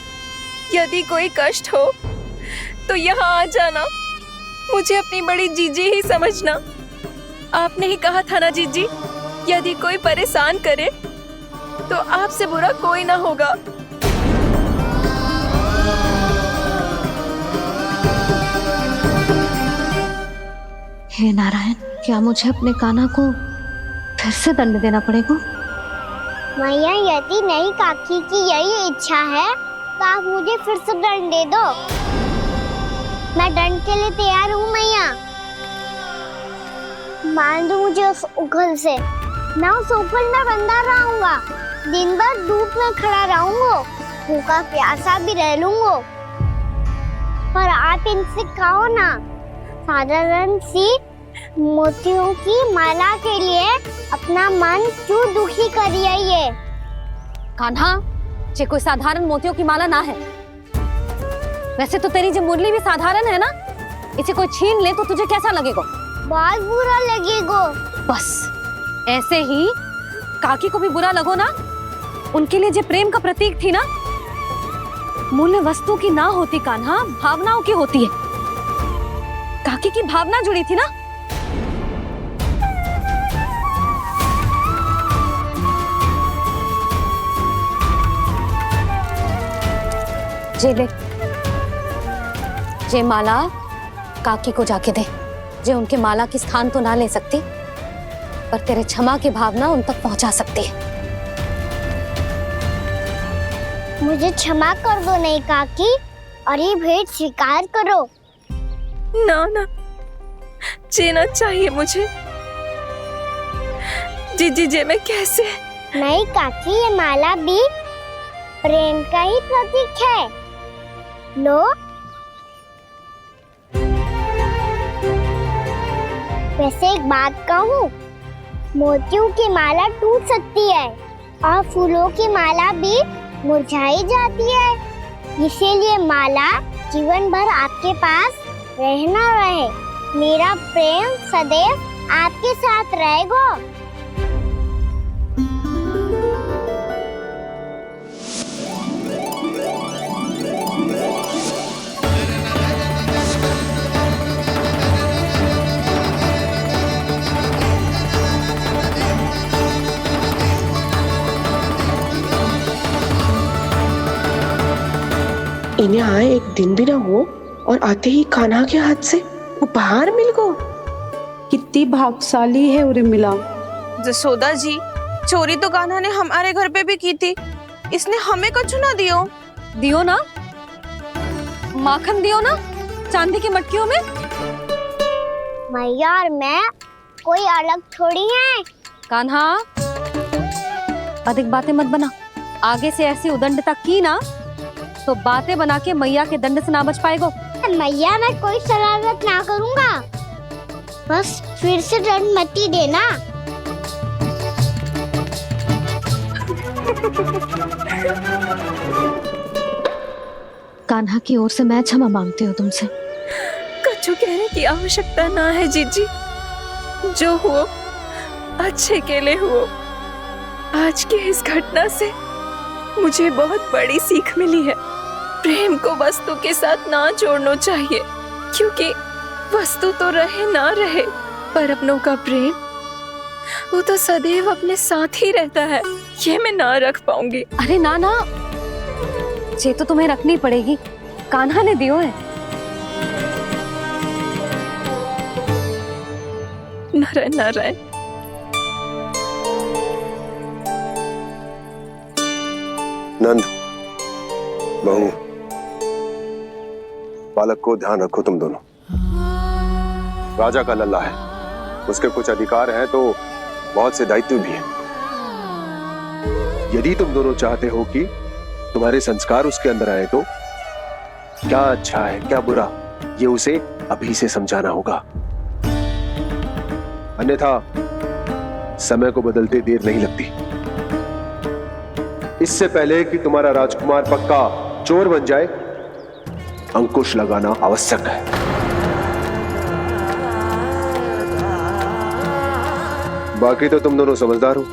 यदि कोई कष्ट हो तो यहाँ आ जाना, मुझे अपनी बड़ी जीजी ही समझना। आपने ही कहा था ना जीजी, यदि कोई परेशान करे तो आपसे बुरा कोई ना होगा। हे नारायण, क्या मुझे अपने कान्हा को फिर से दंड देना पड़ेगा? मैया, यदि नहीं काकी की यही इच्छा है तो आप मुझे फिर से दंड दे दो। मैं दंड के लिए तैयार हूँ मैया। मान दो मुझे उस उखल से, मैं उस उखल में बंधा रहूंगा, दिन भर धूप में खड़ा रहूंगा, भूखा प्यासा भी रह लूंगा। पर आप इनसे कहो ना, साधारण सी मोतियों की माला के लिए अपना मन क्यों दुखी करिए? ये कान्हा, ये कोई साधारण मोतियों की माला ना है। वैसे तो तेरी जो मुरली भी साधारण है ना, इसे कोई छीन ले तो तुझे कैसा लगेगा? बहुत बुरा लगेगा। बस ऐसे ही काकी को भी बुरा लगो ना। उनके लिए जो प्रेम का प्रतीक थी ना, मूल्य वस्तु की ना होती कान्हा, भावनाओं की होती है। काकी की भावना जुड़ी थी ना। जे ले, जे माला काकी को जाके दे। जे उनके माला की स्थान तो ना ले सकती, पर तेरे क्षमा की भावना उन तक पहुंचा सकती है। मुझे क्षमा कर दो नहीं काकी, और ये भेंट स्वीकार करो। ना ना, जीना चाहिए मुझे। जीजी जे मैं कैसे? नहीं काकी, ये माला भी प्रेम का ही प्रतीक है। लो, वैसे एक बात कहूँ, मोतियों की माला टूट सकती है और फूलों की माला भी मुरझाई जाती है। इसीलिए माला जीवन भर आपके पास रहना रहे। मेरा प्रेम सदैव आपके साथ रहेगा। इन्हें आए एक दिन भी ना हो और आते ही कान्हा के हाथ से उपहार मिल गो। कितनी भाग्यशाली है उर्मिला। जसोदा जी, चोरी तो कान्हा ने हमारे घर पे भी की थी, इसने हमें कछु ना दियो। दियो ना, माखन दियो ना चांदी की मटकियों में। मैया और मैं कोई अलग थोड़ी है। कान्हा, अधिक बातें मत बना। आगे से ऐसी उदंडता की ना तो बातें बना के मैया के दंड से ना बच पाएगो। मैया मैं कोई शरारत ना करूंगा, बस फिर से दंड मत ही देना। कान्हा की ओर से मैं क्षमा मांगती हूँ तुमसे। कछु कहने की आवश्यकता ना है जीजी, जो हुआ अच्छे के लिए हुआ। आज की इस घटना से मुझे बहुत बड़ी सीख मिली है। प्रेम को वस्तु के साथ ना जोड़ना चाहिए, क्योंकि वस्तु तो रहे ना रहे, पर अपनों का प्रेम वो तो सदैव अपने साथ ही रहता है। ये मैं ना रख पाऊंगी। अरे ना ना, ये तो तुम्हें रखनी पड़ेगी, कान्हा ने दियो है। नारायण नारायण। नंद, बहू, बालक को ध्यान रखो तुम दोनों। राजा का लल्ला है, उसके कुछ अधिकार हैं तो बहुत से दायित्व भी हैं। यदि तुम दोनों चाहते हो कि तुम्हारे संस्कार उसके अंदर आए तो क्या अच्छा है क्या बुरा, ये उसे अभी से समझाना होगा। अन्यथा समय को बदलते देर नहीं लगती। इससे पहले कि तुम्हारा राजकुमार पक्का चोर बन जाए, अंकुश लगाना आवश्यक है। बाकी तो तुम दोनों समझदार हो।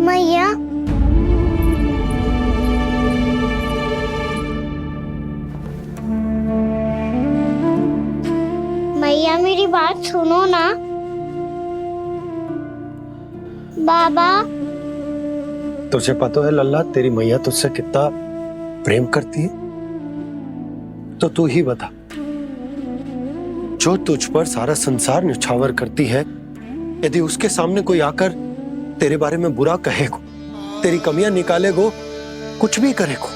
मैया, मैया मेरी बात सुनो ना। बाबा, तुझे पता है लल्ला, तेरी मैया तुझसे कितना प्रेम करती है, तो तू ही बता। जो तुझ पर सारा संसार न्यौछावर करती है, यदि उसके सामने कोई आकर तेरे बारे में बुरा कहेगो, तेरी कमियां निकालेगो, कुछ भी करेगो,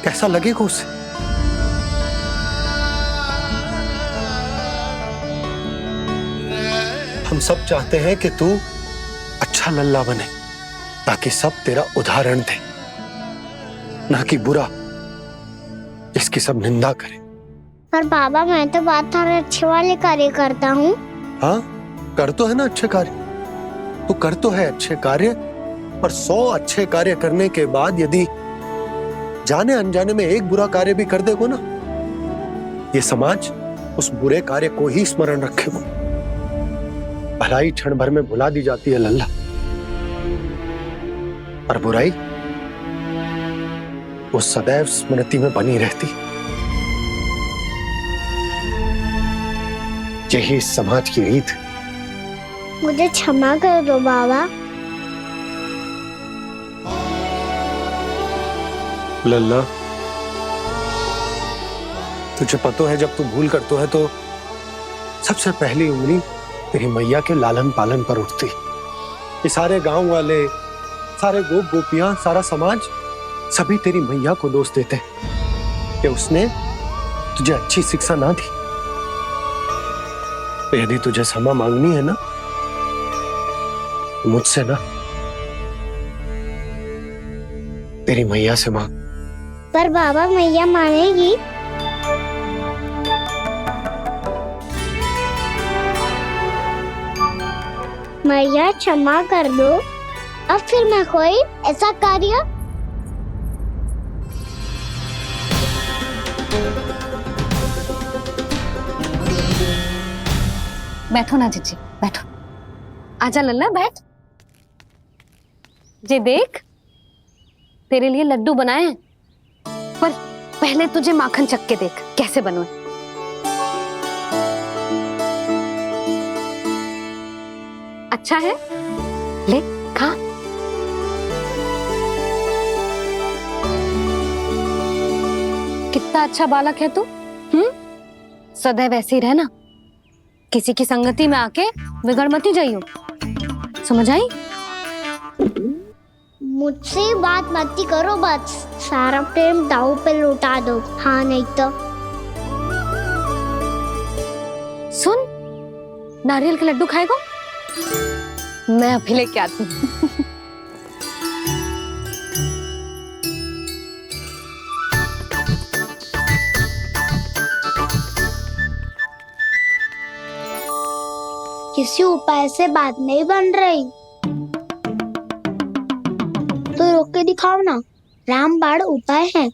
कैसा लगेगा उसे? हम सब चाहते हैं कि तू अच्छा लल्ला बने, ताकि सब तेरा उदाहरण दे, ना कि बुरा जिसकी सब निंदा करे। पर बाबा मैं तो बात हर अच्छे वाले कार्य करता हूँ। हाँ, कर तो है ना अच्छे कार्य, तू कर तो है अच्छे कार्य, पर 100 अच्छे कार्य करने के बाद यदि जाने अनजाने में एक बुरा कार्य भी कर देगो ना, ये समाज उस बुरे कार्य को ही स्मरण रखेगो। भलाई क्षण भर में भुला दी जाती है लल्ला, और बुराई वो सदैव स्मृति में बनी रहती। यही इस समाज की रीत। मुझे क्षमा कर दो बाबा। लल्ला, तुझे पता है जब तू भूल करतो है तो सबसे पहली उंगली तेरी मैया के लालन पालन पर उठती। ये सारे गांव वाले, सारे गोप गोपियां, सारा समाज सभी तेरी मैया को दोष देते कि उसने तुझे अच्छी शिक्षा ना दी। तो यदि तुझे क्षमा मांगनी है ना, तो मुझसे ना, तेरी मैया से मांग। पर बाबा मैया मानेगी? मैया क्षमा कर दो, अब फिर मैं कोई ऐसा कार्य। बैठो ना जीजी, बैठो। आजा लल्ला, बैठ। जे देख, तेरे लिए लड्डू बनाए हैं, पर पहले तुझे माखन चख के देख कैसे बनो। अच्छा है, ले खा। कितना अच्छा बालक है तू। सदैव ऐसे ही रहना, किसी की संगति में आके बिगड़ मती जाइयो, समझ आई? मुझसे बात मत करो, बस सारा प्रेम दाव पे लौटा दो। हाँ नहीं तो सुन, नारियल के लड्डू खाएगा? मैं अभी लेके आती हूँ। किसी उपाय से बात नहीं बन रही तो रोक के दिखाओ ना। रामबाण उपाय है,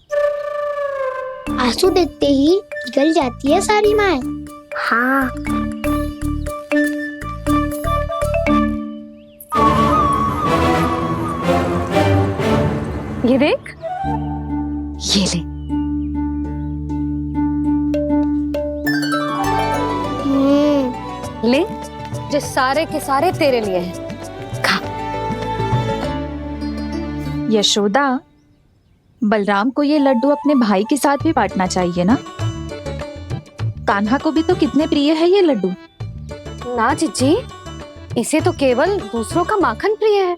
आंसू देखते ही पिघल जाती है सारी माए। हाँ ये देख, ये ले। ले, जो सारे के सारे तेरे लिए हैं। यशोदा, बलराम को ये लड्डू अपने भाई के साथ भी बांटना चाहिए ना। कान्हा को भी तो कितने प्रिय है ये लड्डू। ना जीजी, इसे तो केवल दूसरों का माखन प्रिय है।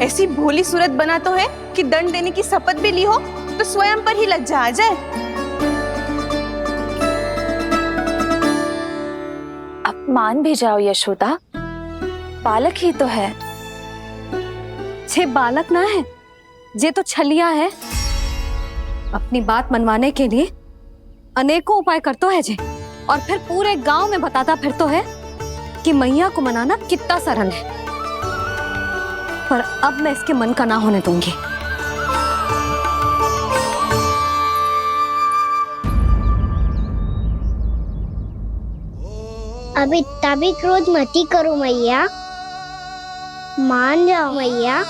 ऐसी भोली सूरत बना तो है कि दंड देने की शपथ भी ली हो तो स्वयं पर ही लज्जा आ जाए। अब मान भी जाओ यशोदा, बालक ही तो है। छे बालक ना है, जे तो छलिया है। अपनी बात मनवाने के लिए अनेकों उपाय करतो है जे, और फिर पूरे गांव में बताता फिरतो है कि मैया को मनाना कितना सरल है। पर अब मैं इसके मन का ना होने दूंगी। अब इतना भी क्रोध मती करो मैया, मान जाओ मैया।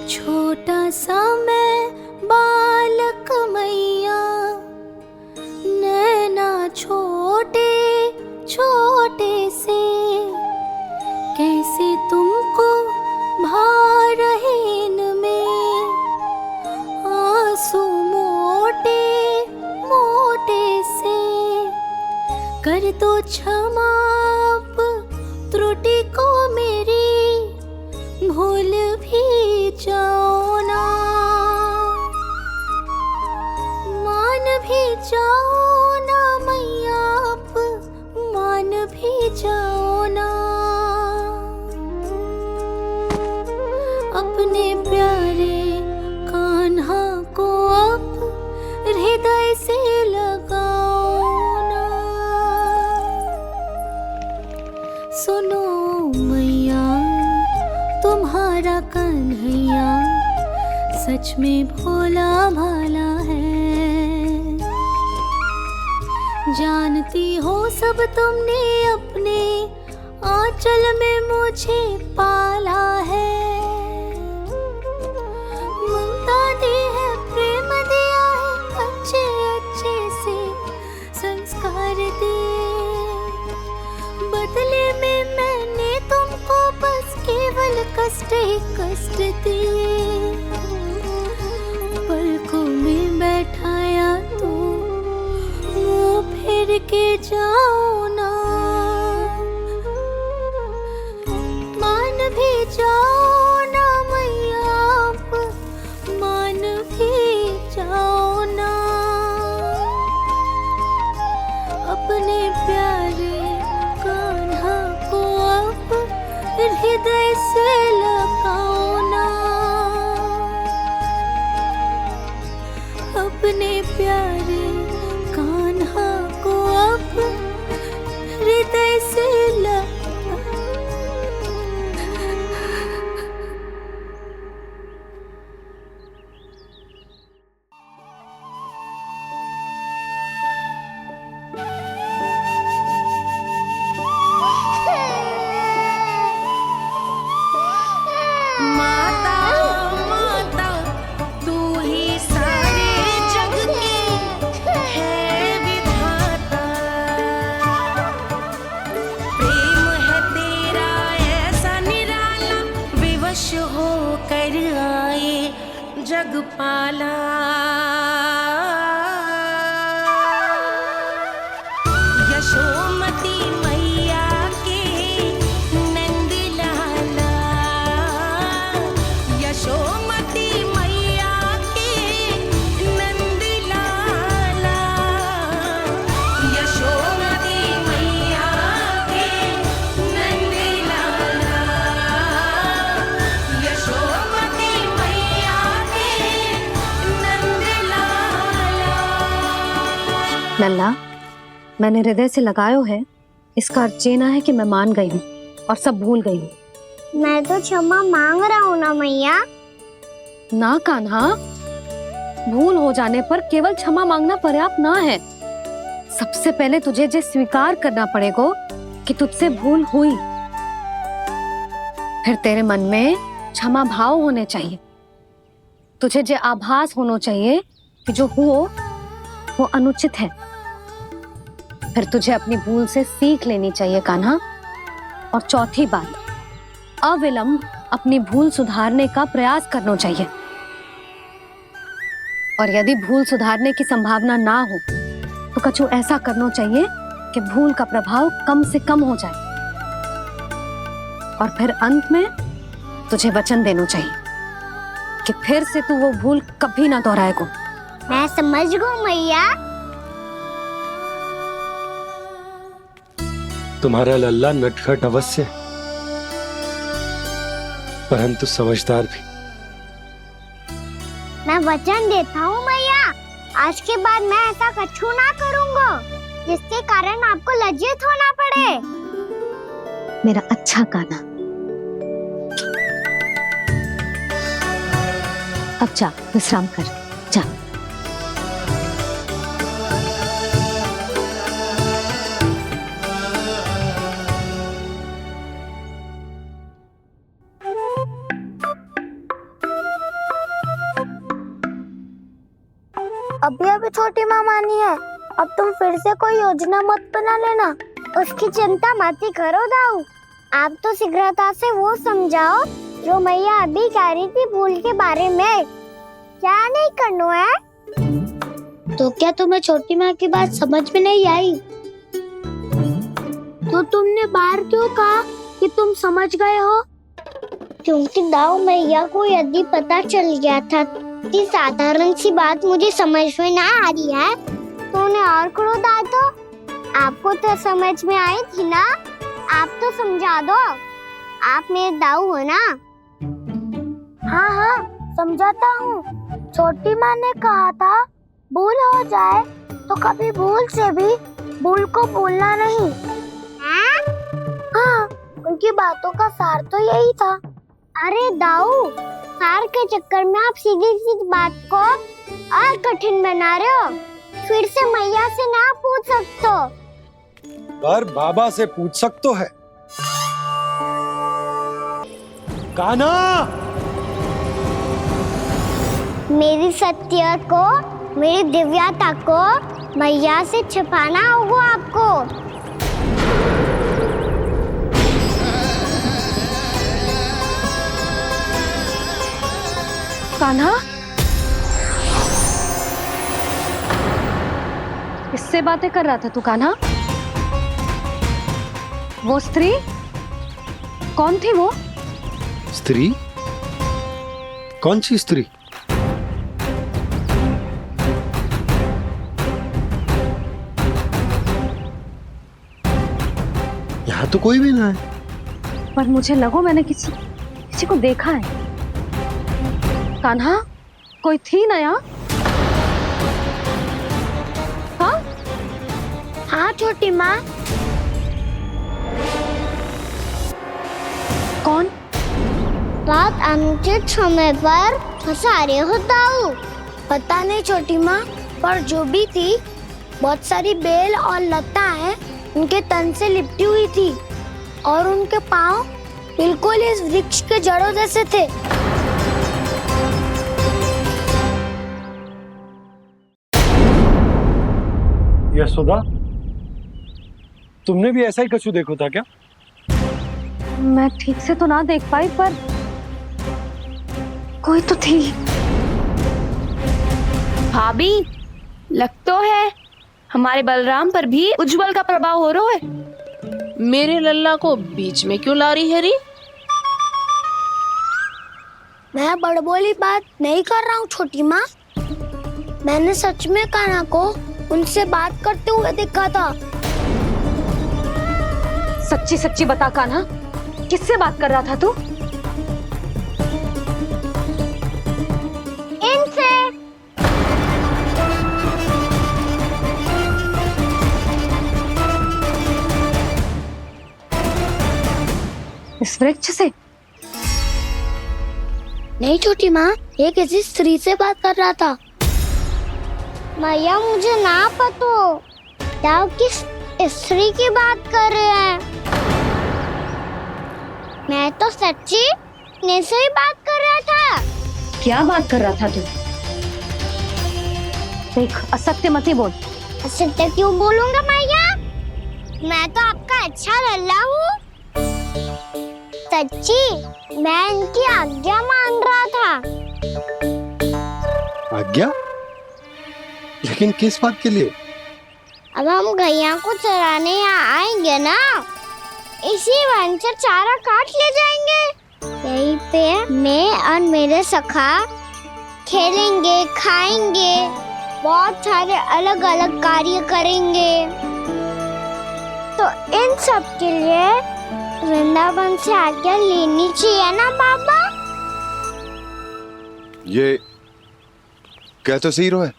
छोटा सा मैं बालक मैया, नैना छोटे छोटे से, कैसे तुमको भा रहे इनमें आंसू मोटे मोटे से। कर दो क्षमा त्रुटि को मेरी, भूल भी जाओ ना, मान भी जाओ ना मैया, आप मान भी जाओ ना। अपने प्यारे कान्हा को अब हृदय से लगाओ ना। सुनो मैया, तुम्हारा कन्हैया सच में भोला भाला है। जानती हो सब तुमने अपने आंचल में मुझे पाला है। ममता दी है, प्रेम दिया है, अच्छे अच्छे से संस्कार दिए। बदले में मैंने तुमको बस केवल कष्ट ही कष्ट दिए। पलकों में बैठाया तो मुंह फेर के जाओ ना, मान भी जाओ ना मैया, आप मान अपने प्यारे कान्हा को अब हृदय से लगाओ ना, अपने प्यारे कान्हा को अब हृदय से माता माता तू ही सारे जग के है विधाता, प्रेम है तेरा ऐसा निराला, विवश हो कर आए जग पाला। यशोमती मैया के नंद लाला, यशोमती मैया के नंद लाला, यशोमती मैया के नंद लाला, यशोमती मैया के नंद लाला। लल्ला, मैंने हृदय से लगायो है, इसका अर्थ ये ना है कि मैं मान गई हूँ और सब भूल गई हूँ। मैं तो क्षमा मांग रहा हूँ ना मैया। ना कान्हा, भूल हो जाने पर केवल क्षमा मांगना पर्याप्त ना है। सबसे पहले तुझे ये स्वीकार करना पड़ेगा कि तुझसे भूल हुई, फिर तेरे मन में क्षमा भाव होने चाहिए। तुझे ये आभास होना चाहिए कि जो हुआ वो अनुचित है। फिर तुझे अपनी भूल से सीख लेनी चाहिए कान्हा। और चौथी बात, अविलंब अपनी भूल सुधारने का प्रयास करना चाहिए। और यदि भूल सुधारने की संभावना ना हो तो कछु ऐसा करना चाहिए कि भूल का प्रभाव कम से कम हो जाए। और फिर अंत में तुझे वचन देना चाहिए कि फिर से तू वो भूल कभी ना दोहराएगा। मैं समझ गई मैया। तुम्हारा लल्ला नटखट अवश्य, परंतु समझदार भी। मैं वचन देता हूँ मैया, आज के बाद मैं ऐसा कछु ना करूँगा जिसके कारण आपको लज्जित होना पड़े। मेरा अच्छा कान्हा, अब जा विश्राम कर, जा। अभी अभी छोटी माँ मानी है, अब तुम फिर से कोई योजना मत बना लेना। उसकी चिंता मत ही करो दाऊ, आप तो शीघ्रता से वो समझाओ जो मैया अभी कह रही थी भूल के बारे में। क्या नहीं करना है? तो क्या तुम्हें छोटी माँ की बात समझ में नहीं आई? तो तुमने बाहर क्यों कहा कि तुम समझ गए हो? क्योंकि दाऊ मैया को यदि पता चल गया था कि साधारण सी बात मुझे समझ में ना आ रही है तो उन्हें और क्रोध आए तो आपको तो समझ में आई थी ना, आप तो समझा दो। आप मेरे दाऊ हो ना। हाँ हाँ समझाता हूँ। छोटी माँ ने कहा था भूल हो जाए तो कभी भूल से भी भूल को भूलना नहीं। हाँ उनकी बातों का सार तो यही था। अरे दाऊ, सार के चक्कर में आप सीधी सीधी बात को और कठिन बना रहे हो। फिर से मैया से ना पूछ सकते हो, पर बाबा से पूछ सकते है। कान्हा, मेरी सत्य को, मेरी दिव्यता को मैया से छिपाना होगा आपको। कान्हा, इससे बातें कर रहा था तू कान्हा? वो स्त्री कौन थी? वो स्त्री? कौन सी स्त्री? यहाँ तो कोई भी ना है। पर मुझे लगो मैंने किसी को देखा है। कान्हा, कोई थी ना यहाँ? हाँ हाँ छोटी माँ। कौन? रात अनुचित समय पर फंसा रहे हो दाऊ। पता नहीं छोटी माँ, पर जो भी थी बहुत सारी बेल और लता है उनके तन से लिपटी हुई थी और उनके पाँव बिल्कुल इस वृक्ष के जड़ों जैसे थे। यशोदा, तुमने भी ऐसा ही कछु देखो था क्या? मैं ठीक से तो ना देख पाई, पर कोई तो थी। भाभी, लग तो है हमारे बलराम पर भी उज्जवल का प्रभाव हो रहा है। मेरे लल्ला को बीच में क्यों ला रही है री? मैं बड़बोली बात नहीं कर रहा हूँ छोटी माँ। मैंने सच में कान्हा को उनसे बात करते हुए देखा था। सच्ची सच्ची बता कान्हा, किससे बात कर रहा था तू? इनसे। इस वृक्ष से? नहीं छोटी माँ, ये किसी स्त्री से बात कर रहा था। मैया मुझे ना पतो क्या किस स्त्री की बात कर रहे हैं। मैं तो सच्ची ने से ही बात कर रहा था। क्या बात कर रहा था तू? देख, असत्य मत ही बोल। असत्य क्यों बोलूंगा मैया? मैं तो आपका अच्छा लल्ला हूँ। सच्ची मैं इनकी आज्ञा मान रहा था। आज्ञा? लेकिन किस बात के लिए? अब हम गैया को चराने यहाँ आएंगे ना, इसी वन से चारा काट ले जाएंगे। यहीं पे मैं और मेरे सखा खेलेंगे, खाएंगे, बहुत सारे अलग अलग कार्य करेंगे। तो इन सब के लिए वृंदावन से आज्ञा लेनी चाहिए ना बाबा? ये क्या तो सही रो है?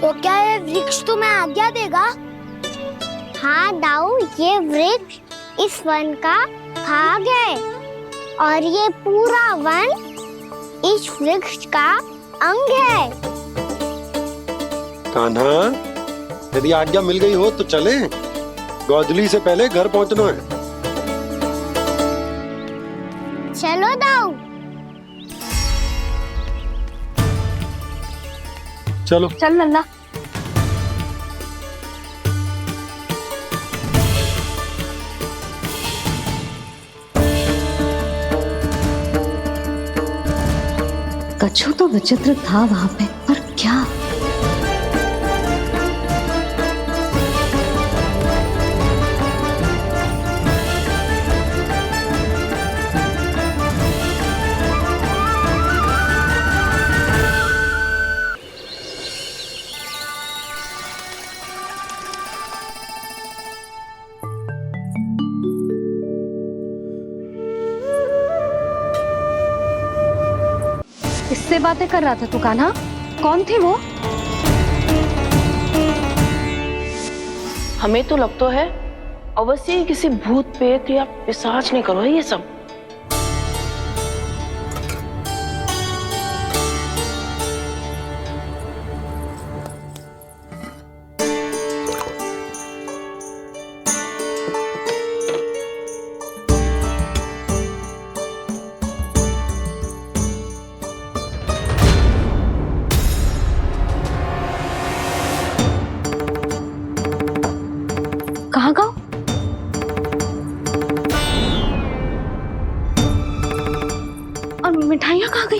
तो क्या ये वृक्ष तुम्हें आज्ञा देगा? हाँ दाऊ, ये वृक्ष इस वन का भाग है और ये पूरा वन इस वृक्ष का अंग है। कान्हा, यदि आज्ञा मिल गई हो तो चले। गोधली से पहले घर पहुंचना है। चलो दाऊ। चलो चल लल्ला। कछु तो विचित्र था वहां पे, पर क्या? किससे बातें कर रहा था तू कान्हा? कौन थी वो? हमें तो लगता है अवश्य ही किसी भूत प्रेत या पिशाच ने करो है ये सब। कहाँ गाँव? और मिठाइयाँ कहाँ गई?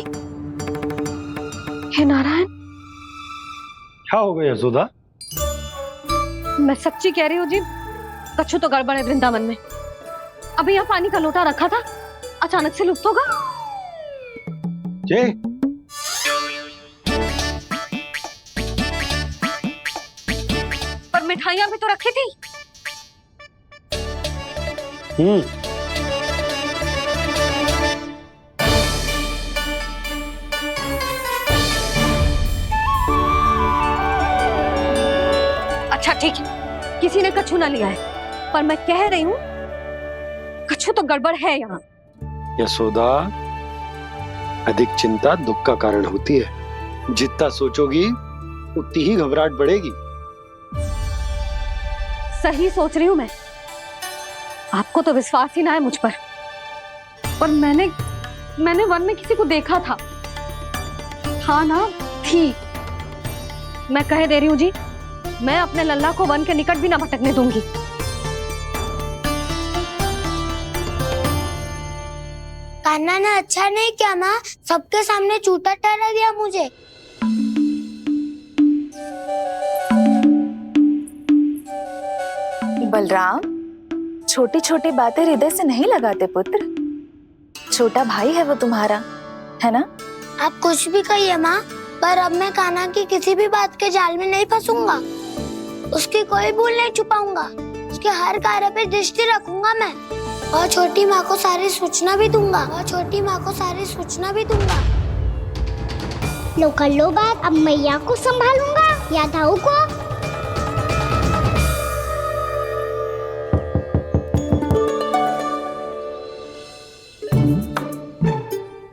हे नारायण! क्या हो गया यशोदा? मैं सच्ची कह रही हूँ जी, कछु तो गड़बड़ है वृंदावन में। अभी यहाँ पानी का लोटा रखा था, अचानक से लुप्त होगा। जय, पर मिठाइयाँ भी तो रखी थी। अच्छा ठीक है, किसी ने कछु ना लिया है, पर मैं कह रही हूँ कछु तो गड़बड़ है यहाँ। यशोदा, अधिक चिंता दुख का कारण होती है। जितना सोचोगी उतनी ही घबराहट बढ़ेगी। सही सोच रही हूँ मैं। आपको तो विश्वास ही ना है मुझ पर मैंने वन में किसी को देखा था। हाँ ना, थी। मैं कह दे रही हूँ जी, मैं अपने लल्ला को वन के निकट भी ना भटकने दूंगी। कान्हा ने अच्छा नहीं किया माँ, सबके सामने चूता ठहरा दिया मुझे। बलराम, छोटी छोटी बातें हृदय से नहीं लगाते पुत्र। छोटा भाई है वो तुम्हारा, है ना? आप कुछ भी कहिए माँ, पर अब मैं कान्हा की किसी भी बात के जाल में नहीं फंसूंगा। उसकी कोई भूल नहीं छुपाऊंगा। उसके हर कार्य पे दृष्टि रखूंगा मैं, और छोटी माँ को सारी सूचना भी दूंगा। लो कर लो बात, अब मैया को संभालूंगा या दाऊ को।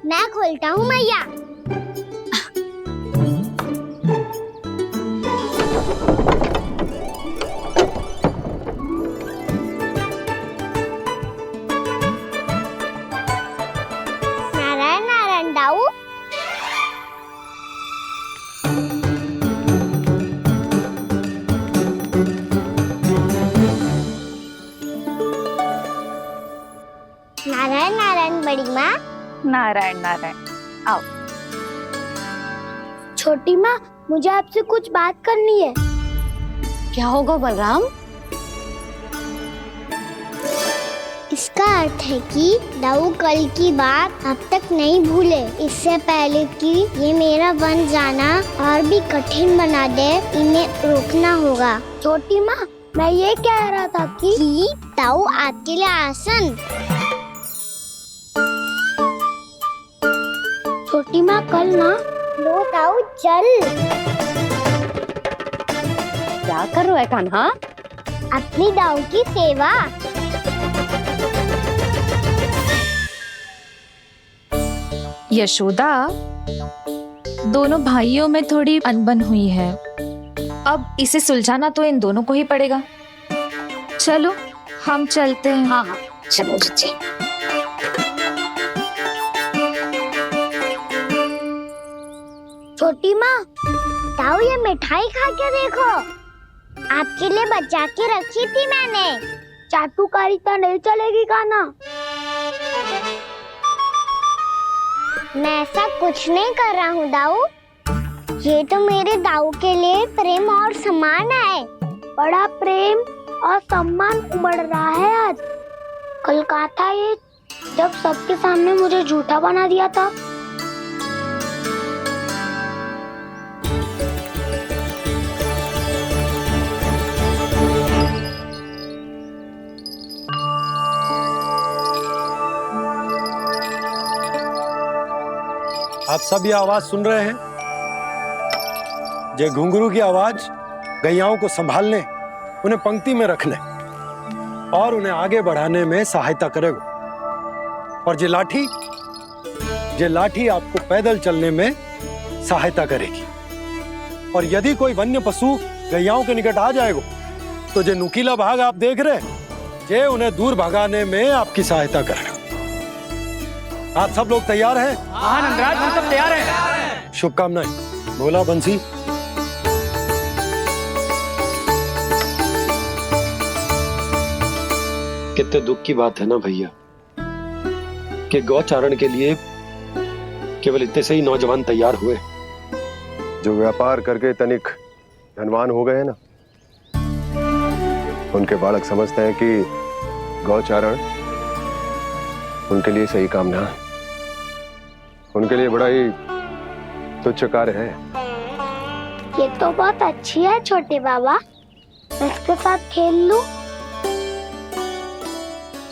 मैं खोलता हूँ मैया। नारायण नारायण दाऊ। नारायण नारायण बड़ी माँ। नारायण नारायण, आओ। छोटी माँ, मुझे आपसे कुछ बात करनी है। क्या होगा बलराम? इसका अर्थ है कि दाऊ कल की बात अब तक नहीं भूले। इससे पहले कि ये मेरा वन जाना और भी कठिन बना दे, इन्हें रोकना होगा। छोटी माँ, मैं ये कह रहा था कि दाऊ आपके लिए आसन। छोटी माँ, कल ना लो दाऊ चल। क्या कर रहा है कान्हा? अपनी दाऊ की सेवा। यशोदा, दोनों भाइयों में थोड़ी अनबन हुई है। अब इसे सुलझाना तो इन दोनों को ही पड़ेगा। चलो हम चलते हैं। हाँ हाँ, चलो जी। छोटी माँ, दाऊ ये मिठाई खा के देखो। आपके लिए बचा के रखी थी मैंने। चाटुकारिता नहीं चलेगी कान्हा। मैं ऐसा कुछ नहीं कर रहा हूँ दाऊ। ये तो मेरे दाऊ के लिए प्रेम और सम्मान है। बड़ा प्रेम और सम्मान उमड़ रहा है आज। कल कहा था ये, जब सबके सामने मुझे झूठा बना दिया था। आप सब ये आवाज सुन रहे हैं? ये घुंघरू की आवाज गैयाओं को संभालने, उन्हें पंक्ति में रखने और उन्हें आगे बढ़ाने में सहायता करेगा। और ये लाठी आपको पैदल चलने में सहायता करेगी। और यदि कोई वन्य पशु गैयाओं के निकट आ जाएगा तो जो नुकीला भाग आप देख रहे हैं, ये उन्हें दूर भगाने में आपकी सहायता करेगा। आप सब लोग तैयार हैं? हाँ नंदराज, हम सब तैयार हैं। शुभकामनाएं। बोला बंसी। कितने दुख की बात है ना भैया कि गौचारण के लिए केवल इतने से ही नौजवान तैयार हुए। जो व्यापार करके तनिक धनवान हो गए ना, उनके बालक समझते हैं कि गौचारण उनके लिए सही काम ना है। उनके लिए बड़ा ही तुच्छ कार्य है। ये तो बहुत अच्छी है छोटे बाबा, मैं इसके साथ खेल लूं?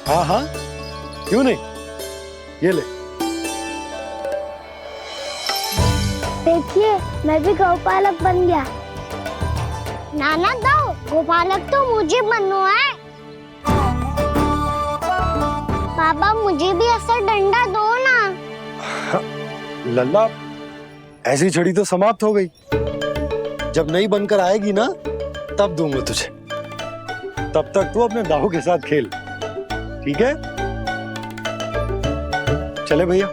हाँ हाँ, क्यों नहीं, ये ले। देखिए मैं भी गौपालक बन गया। नाना दो, गौपालक तो मुझे बनना है। पापा मुझे भी ऐसा डंडा दो ना। लल्ला, ऐसी छड़ी तो समाप्त हो गई। जब नई बनकर आएगी ना तब दूंगा तुझे। तब तक तू अपने दाऊ के साथ खेल, ठीक है? चले भैया।